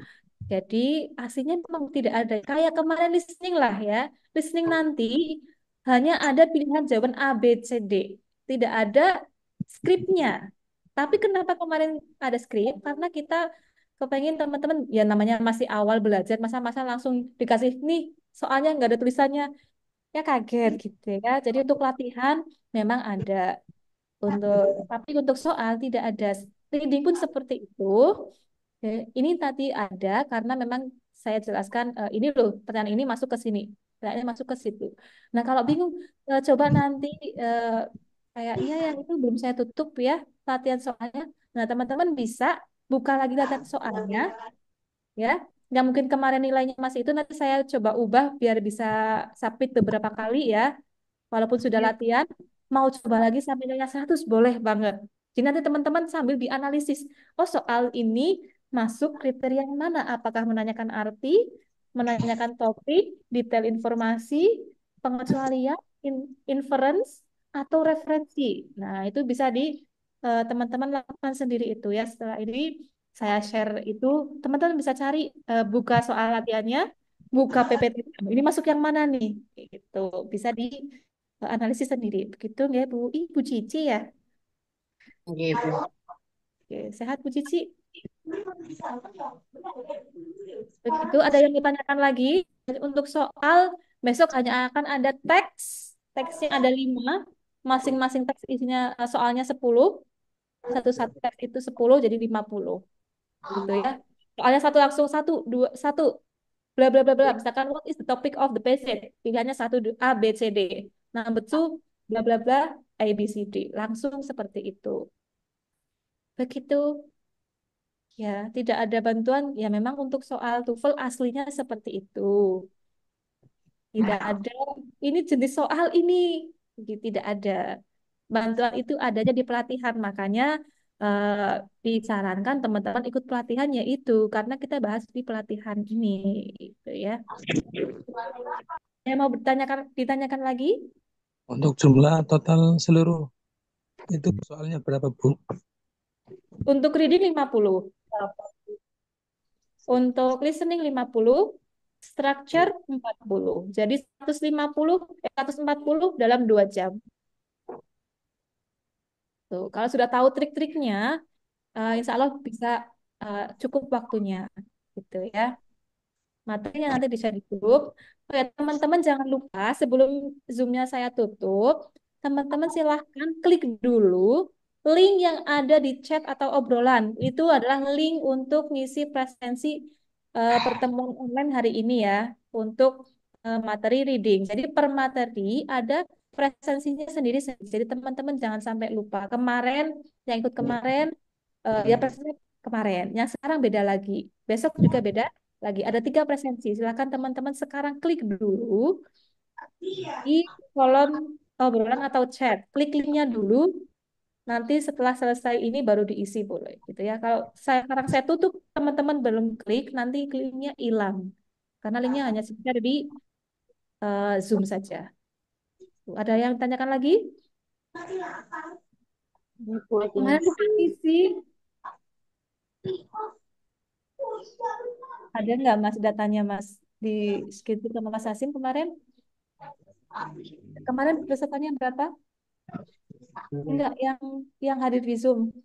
Jadi aslinya memang tidak ada. Kayak kemarin listening lah ya. Listening nanti hanya ada pilihan jawaban A, B, C, D. Tidak ada skripnya. Tapi kenapa kemarin ada skrip? Karena kita kepengen teman-teman, ya namanya masih awal belajar, masa-masa langsung dikasih, nih soalnya nggak ada tulisannya. Ya kaget gitu ya. Jadi untuk latihan memang ada. Tapi untuk soal tidak ada. Reading pun seperti itu. Ini tadi ada karena memang saya jelaskan ini loh pertanyaan ini masuk ke sini, pertanyaan ini masuk ke situ. Nah kalau bingung coba nanti eh, kayaknya yang itu belum saya tutup ya latihan soalnya. Nah teman-teman bisa buka lagi latihan soalnya ya. Nggak mungkin kemarin nilainya masih itu nanti saya coba ubah biar bisa submit beberapa kali ya. Walaupun sudah latihan, mau coba lagi sampai nilainya 100 boleh banget. Jadi nanti teman-teman sambil dianalisis. Oh, soal ini masuk kriteria yang mana? Apakah menanyakan arti, menanyakan topik, detail informasi, pengecualian, inference, atau referensi. Nah, itu bisa di teman-teman lakukan sendiri itu ya. Setelah ini saya share itu, teman-teman bisa cari buka soal latihannya, buka PPT. Ini masuk yang mana nih? Gitu. Bisa di analisis sendiri. Begitu nggak Bu? Bu Cici ya? Gitu. Oke, sehat Bu Cici? Begitu, ada yang ditanyakan lagi? Untuk soal, besok hanya akan ada teks. Teksnya ada 5. Masing-masing teks isinya soalnya 10. Satu-satu teks itu 10, jadi 50. Gitu ya. Soalnya satu langsung satu, dua, satu. Bla bla bla bla. Misalkan, what is the topic of the passage? Pilihannya satu, A, B, C, D. Number two, bla bla bla, A, B, C, D. Langsung seperti itu. Begitu. Ya, tidak ada bantuan. Ya, memang untuk soal TOEFL aslinya seperti itu. Tidak ada. Ini jenis soal ini. Tidak ada. Bantuan itu adanya di pelatihan. Makanya eh, disarankan teman-teman ikut pelatihan yaitu karena kita bahas di pelatihan ini. Gitu ya. Yang mau ditanyakan lagi? Untuk jumlah total seluruh itu soalnya berapa, Bu? Untuk reading 50. Untuk listening 50, structure 40. Jadi 140 dalam 2 jam. Tuh, kalau sudah tahu trik-triknya, insya Allah bisa cukup waktunya. Gitu ya. Materinya nanti di-share di grup. Oh ya, teman-teman jangan lupa sebelum Zoom-nya saya tutup, teman-teman silahkan klik dulu link yang ada di chat atau obrolan. Itu adalah link untuk ngisi presensi pertemuan online hari ini ya, untuk materi reading. Jadi per materi ada presensinya sendiri. Jadi teman-teman jangan sampai lupa. Kemarin, yang ikut kemarin, ya presensi kemarin. Yang sekarang beda lagi. Besok juga beda lagi. Ada 3 presensi. Silakan teman-teman sekarang klik dulu di kolom obrolan atau chat. Klik linknya dulu. Nanti setelah selesai ini baru diisi boleh gitu ya. Kalau sekarang saya tutup, teman-teman belum klik, nanti linknya hilang. Karena linknya hanya share di Zoom saja. Ada yang tanyakan lagi? Kemarin bukan isi. Ada nggak Mas datanya Mas di schedule sama Mas Hasim kemarin? Kemarin pesertanya berapa? Enggak, yang hadir di Zoom.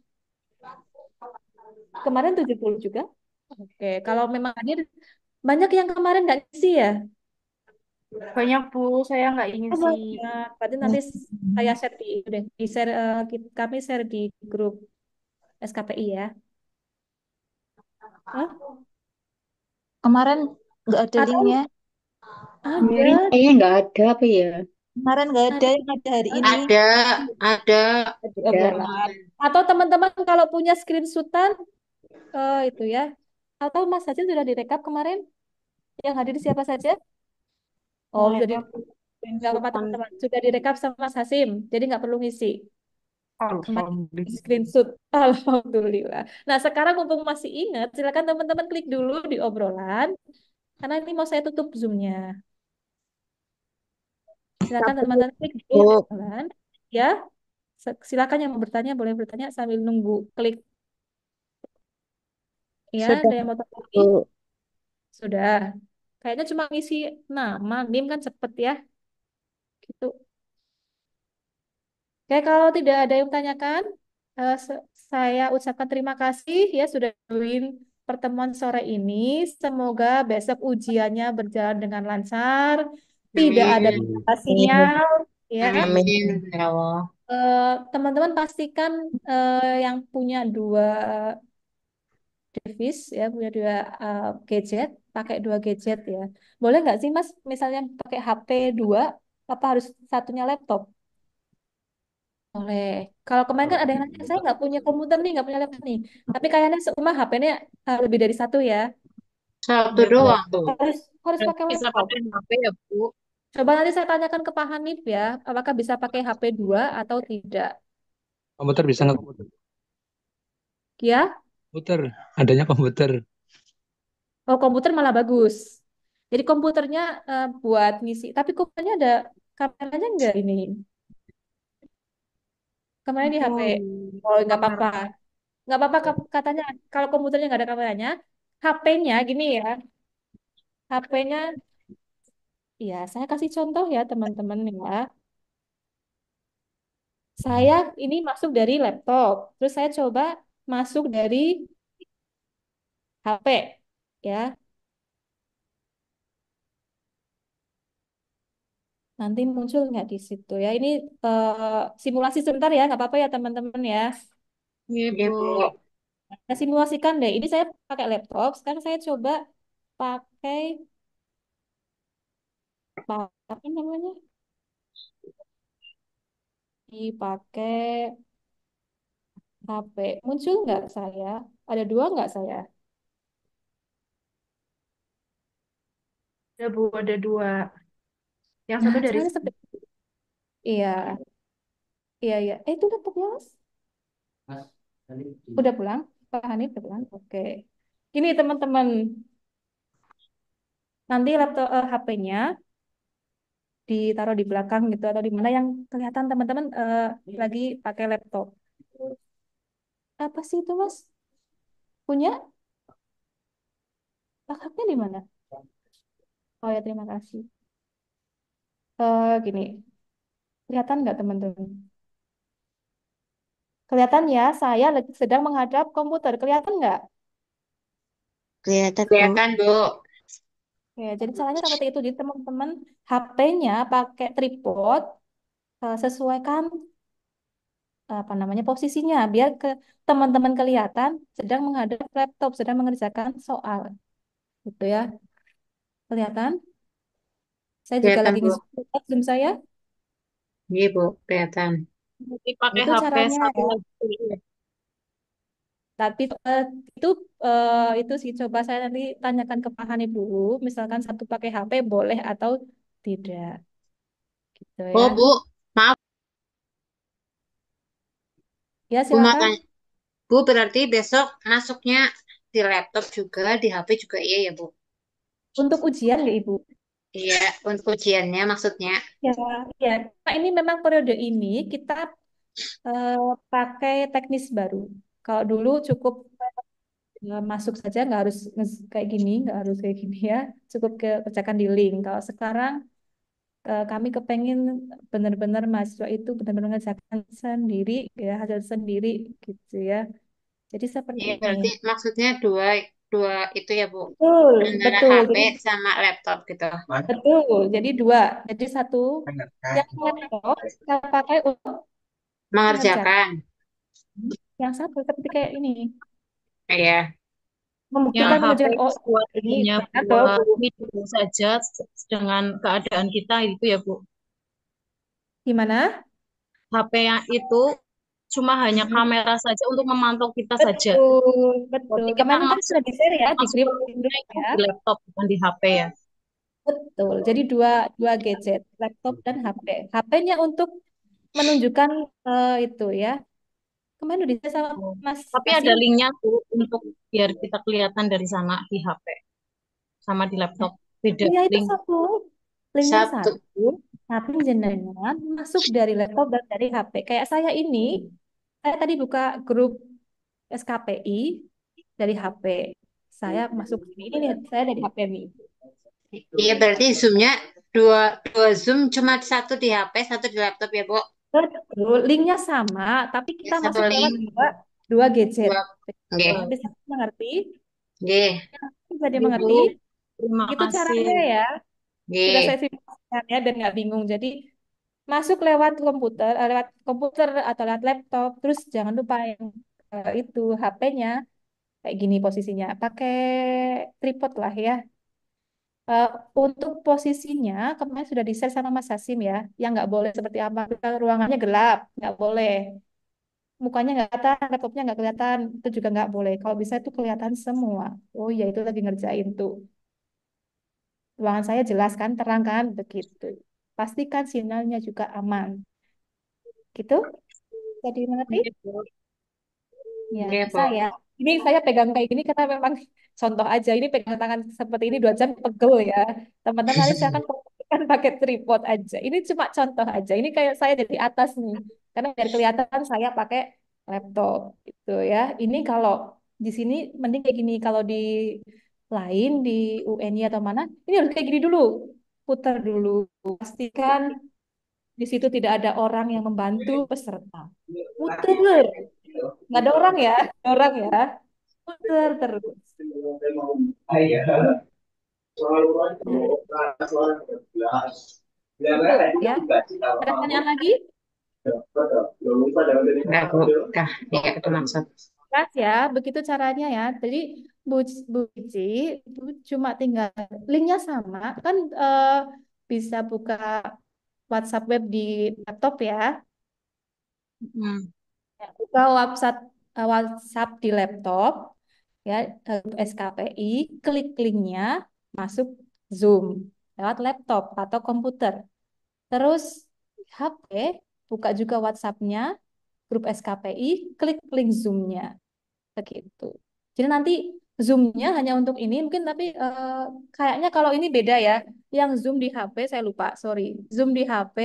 Kemarin 70 juga. Oke, kalau memang hadir, banyak yang kemarin nggak isi ya? Banyak Bu, saya nggak Oh, ngisi. banyak. Berarti nanti saya share di, udah, di share, kami share di grup SKPI ya. Hah? Kemarin nggak ada Atau linknya. Kemarin ada, kayaknya nggak ada apa ya? Kemarin nggak ada, ada yang ada hari ini. Ada, di ada. obrolan. Atau teman-teman kalau punya screenshotan, itu ya. Atau Mas saja sudah direkap kemarin? Yang hadir siapa saja? Oh, sudah di, Saya nggak apa-apa pensutan teman-teman. Sudah direkap sama Mas Hasim. Jadi nggak perlu ngisi. Kemarin Alhamdulillah. screenshot. Alhamdulillah. Nah, sekarang mumpung masih ingat, silakan teman-teman klik dulu di obrolan. Karena ini mau saya tutup Zoom-nya. Silakan teman-teman klik dulu di Bu, obrolan. Ya, silakan yang mau bertanya, boleh bertanya sambil nunggu klik. Ya, sudah ada yang mau tanya lagi? Bu. Sudah. Kayaknya cuma ngisi nama, NIM kan cepet ya. Gitu. Oke, kalau tidak ada yang tanyakan, saya ucapkan terima kasih ya sudah join pertemuan sore ini. Semoga besok ujiannya berjalan dengan lancar, tidak ada Amin. kendala Amin. sinyal, ya. Amin. Amin. Ya Allah. Teman-teman pastikan yang punya 2 device ya, punya 2 gadget, pakai 2 gadget ya. Boleh nggak sih Mas, misalnya pakai HP 2, apa harus satunya laptop? Boleh. Kalau kemarin kan ada yang nanya, saya nggak punya komputer nih, nggak punya laptop nih. Tapi kayaknya seumah HP-nya lebih dari 1 ya. Satu Boleh. doang tuh. Harus harus pakai Bisa laptop. pakai HP ya, Bu? Coba nanti saya tanyakan ke Pak Hanif ya, apakah bisa pakai HP 2 atau tidak. Komputer bisa nggak komputer? Ya, Komputer, adanya komputer. oh komputer malah bagus. Jadi komputernya buat ngisi. Tapi komputernya ada kameranya nggak ini? Kameranya di HP. oh, Oh, nggak kamera. apa-apa. Nggak apa-apa katanya kalau komputernya nggak ada kameranya. HP-nya gini ya. HP-nya, ya saya kasih contoh ya teman-teman ya. Saya ini masuk dari laptop. Terus saya coba masuk dari HP. Ya, nanti muncul nggak di situ ya. Ini simulasi sebentar ya, nggak apa-apa ya teman-teman ya. Iya, Ya Bu. Bu. Saya simulasikan deh. Ini saya pakai laptop. Sekarang saya coba pakai apa namanya? Dipakai HP. Muncul nggak saya? Ada 2 nggak saya? Ya Bu, ada 2. Yang Nah, satu dari caranya seperti iya, iya, iya. Itu laptopnya Mas? Udah pulang? Pak Hanif udah pulang? Oke. Ini teman-teman, nanti laptop HP-nya ditaruh di belakang gitu atau di mana yang kelihatan teman-teman lagi pakai laptop. Apa sih itu, Mas? Punya? Kakaknya di mana? Oh ya, terima kasih. Gini, kelihatan nggak teman-teman? Kelihatan ya, saya lagi sedang menghadap komputer. Kelihatan nggak? Kelihatan, Bu. Kelihatan, Bu. Ya, jadi caranya seperti itu. Jadi teman-teman HP-nya pakai tripod, sesuaikan apa namanya posisinya, biar ke teman-teman kelihatan sedang menghadap laptop, sedang mengerjakan soal, gitu ya. Kelihatan? Saya juga Kelihatan, lagi Bu. Zoom saya. Iya, Bu. Kelihatan. Nanti pakai Itu HP caranya satu ya. lagi dulu ya. Tapi itu itu sih coba saya nanti tanyakan ke Pak Hani dulu. Misalkan satu pakai HP boleh atau tidak, gitu Oh, ya. Bu. Maaf, Ya Bu mau silakan. tanya. Bu, berarti besok masuknya di laptop juga, di HP juga iya ya, Bu? Untuk ujian ya Ibu. Iya, untuk ujiannya maksudnya. Ya, ya. Nah, ini memang periode ini kita eh, pakai teknis baru. Kalau dulu cukup masuk saja, nggak harus kayak gini, nggak harus kayak gini ya. Cukup kerjakan di link. Kalau sekarang kami kepengen benar-benar mahasiswa itu benar-benar mengerjakan sendiri, ya hasil sendiri gitu ya. Jadi seperti Iya, ini. berarti maksudnya dua, dua itu ya, Bu. Betul, Antara betul. HP Jadi sama laptop gitu. betul. Jadi dua. Jadi satu yang laptop kita pakai untuk mengerjakan. Mengerjakan. Yang satu seperti kayak ini. Iya. Yang Membuktikan HP mengerjakan. Oh, buat ini hanya benar toh, buat Bu. video saja dengan keadaan kita itu ya, Bu. Gimana? HP yang itu cuma hanya Hmm. kamera saja untuk memantau kita saja. Betul, betul. Berarti kita Kemarin kan sudah di-share ya di masuk grup ke grup linknya itu ya. di laptop bukan di HP ya. Betul. Jadi dua dua gadget, laptop dan HP. HP-nya untuk menunjukkan itu ya. Kemarin udah di-share sama Oh. Mas Tapi ada Asim. linknya tuh untuk biar kita kelihatan dari sana di HP sama di laptop. Beda Iya itu link. satu. Linknya Satu. satu. Tapi jenengan masuk dari laptop dan dari HP. Kayak saya tadi buka grup SKPI dari HP. Saya masuk sini. Ini nih, saya dari HP nih. Iya, berarti Zoom-nya dua, dua Zoom cuma satu di HP, satu di laptop ya, Bu. Betul, linknya sama, tapi kita Satu masuk lewat link, dua gadget. dua. Oke. Bisa mengerti? Oke. Bisa Jadi, Bu, dimengerti? terima Itu kasih. caranya ya. Sudah saya Oke. simpan ya dan nggak bingung. Jadi masuk lewat komputer atau lewat laptop. Terus jangan lupa yang itu HP-nya kayak gini posisinya. Pakai tripod lah ya. Eh, untuk posisinya kemarin sudah di-share sama Mas Hasim ya. Yang nggak boleh seperti apa? Ruangannya gelap, nggak boleh. Mukanya nggak kelihatan, laptopnya nggak kelihatan, itu juga nggak boleh. Kalau bisa itu kelihatan semua. Oh iya itu lagi ngerjain tuh. Ruangan saya jelas kan, terang kan, begitu. Pastikan sinyalnya juga aman. Gitu? Jadi mengerti? Oke, Bu. Ya, Oke, bisa Bu. ya. Ini saya pegang kayak gini karena memang contoh aja. Ini pegang tangan seperti ini 2 jam pegel ya. Teman-teman nanti saya akan kan pakai tripod aja. Ini cuma contoh aja. Ini kayak saya dari atas nih. Karena biar kelihatan saya pakai laptop gitu ya. Ini kalau di sini mending kayak gini. Kalau di lain di UNI atau mana, ini harus kayak gini dulu. Putar dulu. Pastikan di situ tidak ada orang yang membantu peserta. Putar. Nggak ada orang ya, ada orang ya. Putar terus. Nah, itu ya. Ada pertanyaan lagi? Enggak, Bu. Udah, ya itu maksud. Jelas ya, begitu caranya ya. Jadi Bu, Bu Cici itu cuma tinggal linknya sama kan bisa buka WhatsApp web di laptop ya. Hmm. Buka WhatsApp di laptop ya SKPI, klik linknya, masuk Zoom lewat laptop atau komputer. Terus HP, buka juga WhatsApp-nya, grup SKPI, klik link Zoom-nya. Begitu. Jadi nanti Zoom-nya hanya untuk ini mungkin tapi kayaknya kalau ini beda ya. Yang Zoom di HP saya lupa, sorry. Zoom di HP,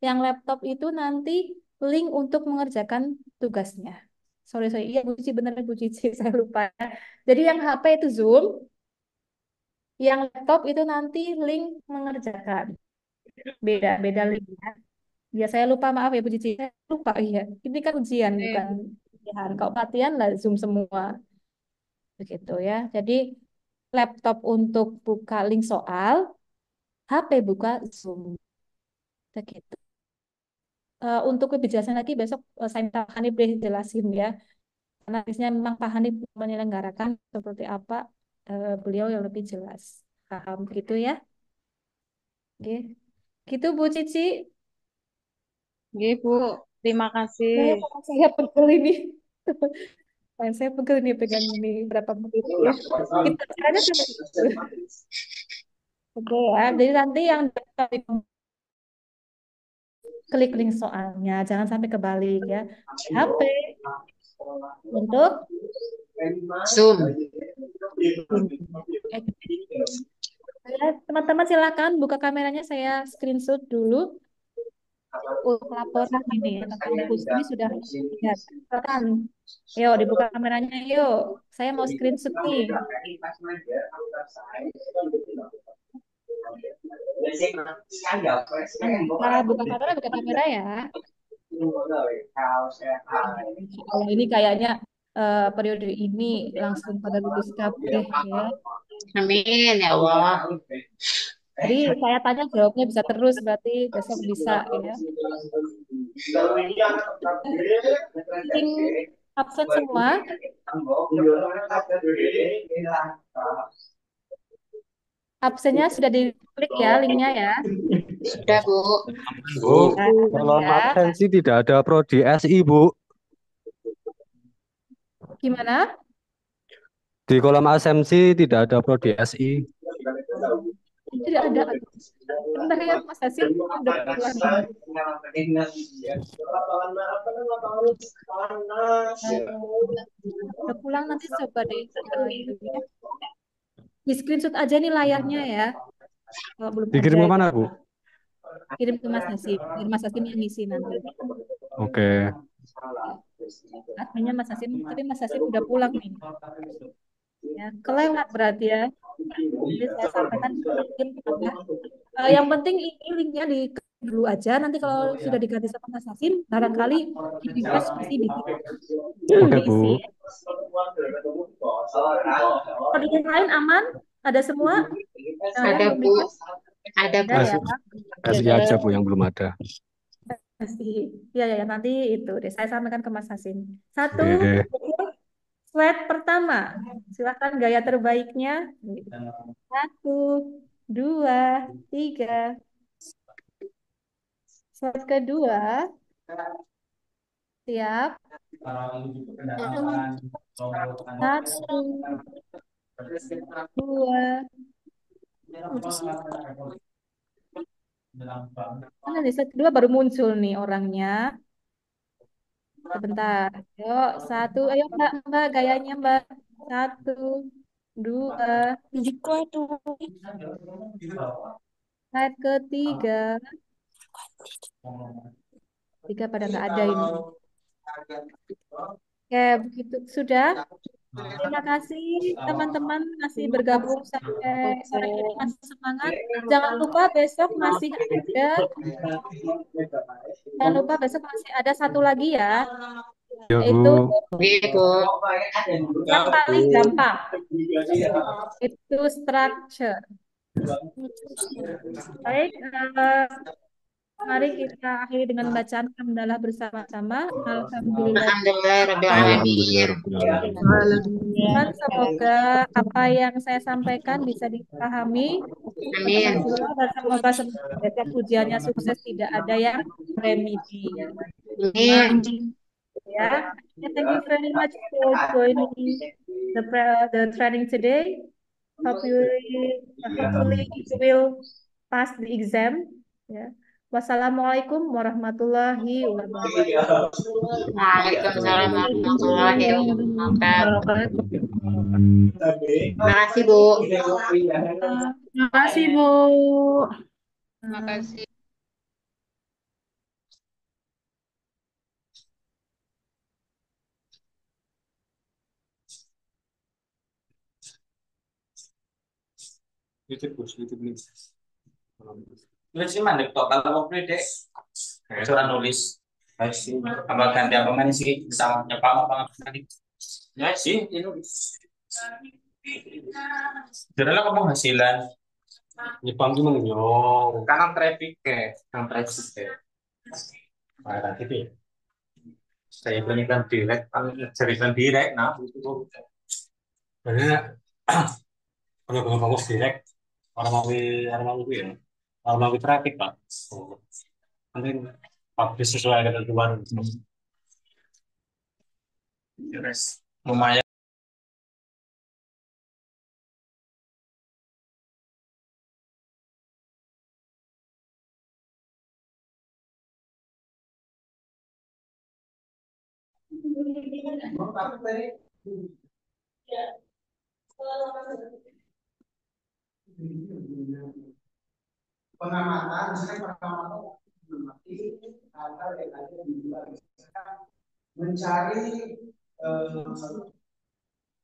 yang laptop itu nanti link untuk mengerjakan tugasnya. Sorry, iya Bu Cici, bener Bu Cici, saya lupa. Jadi yang HP itu Zoom, yang laptop itu nanti link mengerjakan. Beda link ya. Ya saya lupa, maaf ya Bu Cici, saya lupa iya. Ini kan ujian bukan latihan. Kalau latihan lah Zoom semua. Begitu ya. Jadi laptop untuk buka link soal, HP buka Zoom. Begitu. Untuk lebih jelasnya lagi besok saya minta Pak Hanif deh jelasin ya. Karena biasanya memang Pak Hanif menyelenggarakan seperti apa, beliau yang lebih jelas. Paham gitu ya? Oke. Gitu Bu Cici. Nggih, Bu. Terima kasih. Saya pegel ini. Saya pegel nih pegang ini berapa menit ya. Kita caranya seperti itu. Oke ya. Jadi nanti yang klik link soalnya, jangan sampai kebalik ya. HP untuk Zoom. Ya, teman-teman silakan buka kameranya, saya screenshot dulu. Laporan ini ya, tentang bus ini sudah lihat. Silakan. Yuk dibuka kameranya yuk. Saya mau screenshot nih. Buka kamera ya. Kalau ini kayaknya periode ini langsung pada lulus kabeh ya. Amin ya Allah. Jadi saya tanya jawabnya bisa terus, berarti besok bisa ya. Link absen semua. Absennya sudah diklik ya linknya ya. Sudah, Bu. Bu, kalau Ya. absensi tidak ada prodi SI, Bu. Gimana? Di kolom absensi tidak ada prodi SI. Tidak ada. Bentar ya Mas Hasil udah pulang. Udah pulang nanti coba deh. Di screenshot aja nih layarnya ya. Kalau belum Dikirim ada, ke mana, Bu? kirim ke Mas Hasim. Biar Mas Hasim yang ngisi nanti. Oke. Adminnya Mas Hasim, tapi Mas Hasim udah pulang nih. Ya, kelewat berarti ya. Jadi saya sampaikan mungkin yang penting ini linknya di dulu aja. Nanti kalau sudah diganti sama Mas Hasim, barangkali di request masih di Oke, Bu. Kalau di yang lain aman? Ada semua? Ada, Bu. Ada, Bu. Ya. SI aja, Bu, yang belum ada. Ya, nanti itu deh saya sampaikan ke Mas Hasim. Satu, Oke. slide pertama. Silahkan gaya terbaiknya. 1, 2, 3. Slide kedua. Siap. 1, 2. Mana nih, slide kedua baru muncul nih orangnya. Sebentar. Yuk, 1. Ayo Mbak, gayanya Mbak. 1, 2. Slide ketiga. 3 pada nggak ada ini. Oke, begitu. Sudah. Terima kasih teman-teman masih bergabung sampai sore ini, masih semangat. Jangan lupa besok masih ada. Jangan lupa besok masih ada satu lagi ya. Ya, Itu Bu. yang paling gampang. Itu structure. Baik, mari kita akhiri dengan bacaan hamdalah bersama-sama. Alhamdulillah. Dan semoga apa yang saya sampaikan bisa dipahami. Amin. Dan semoga besok ujiannya sukses, tidak ada yang remedi. Amin. Ya, thank you very much for joining the training today. Hopefully you will pass the exam. Ya. Wassalamualaikum warahmatullahi wabarakatuh. Waalaikumsalam warahmatullahi wabarakatuh. Terima kasih, Bu. Terima kasih, Bu. Terima kasih. Tulis sih mandek tok kalau mau beli dek. Coba nulis. Sih. Apa ganti apa mana sih sama nyapa apa tadi? Ya sih, ini. Jadi lah kamu hasilan. Jepang gimana nyong? Kanan traffic ke, kanan traffic ke. Nah, kan gitu ya. Saya berikan direct, cerita direct, nah itu tuh. Sebenarnya kalau belum bagus direct orang mau ya orang mau traffic pak. Oh, nanti publish sesuai ketentuan. Terus lumayan. Pengamatan, misalnya pengamatan mengamati hal-hal yang ada di luar, misalkan mencari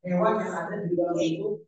hewan yang ada di dalam itu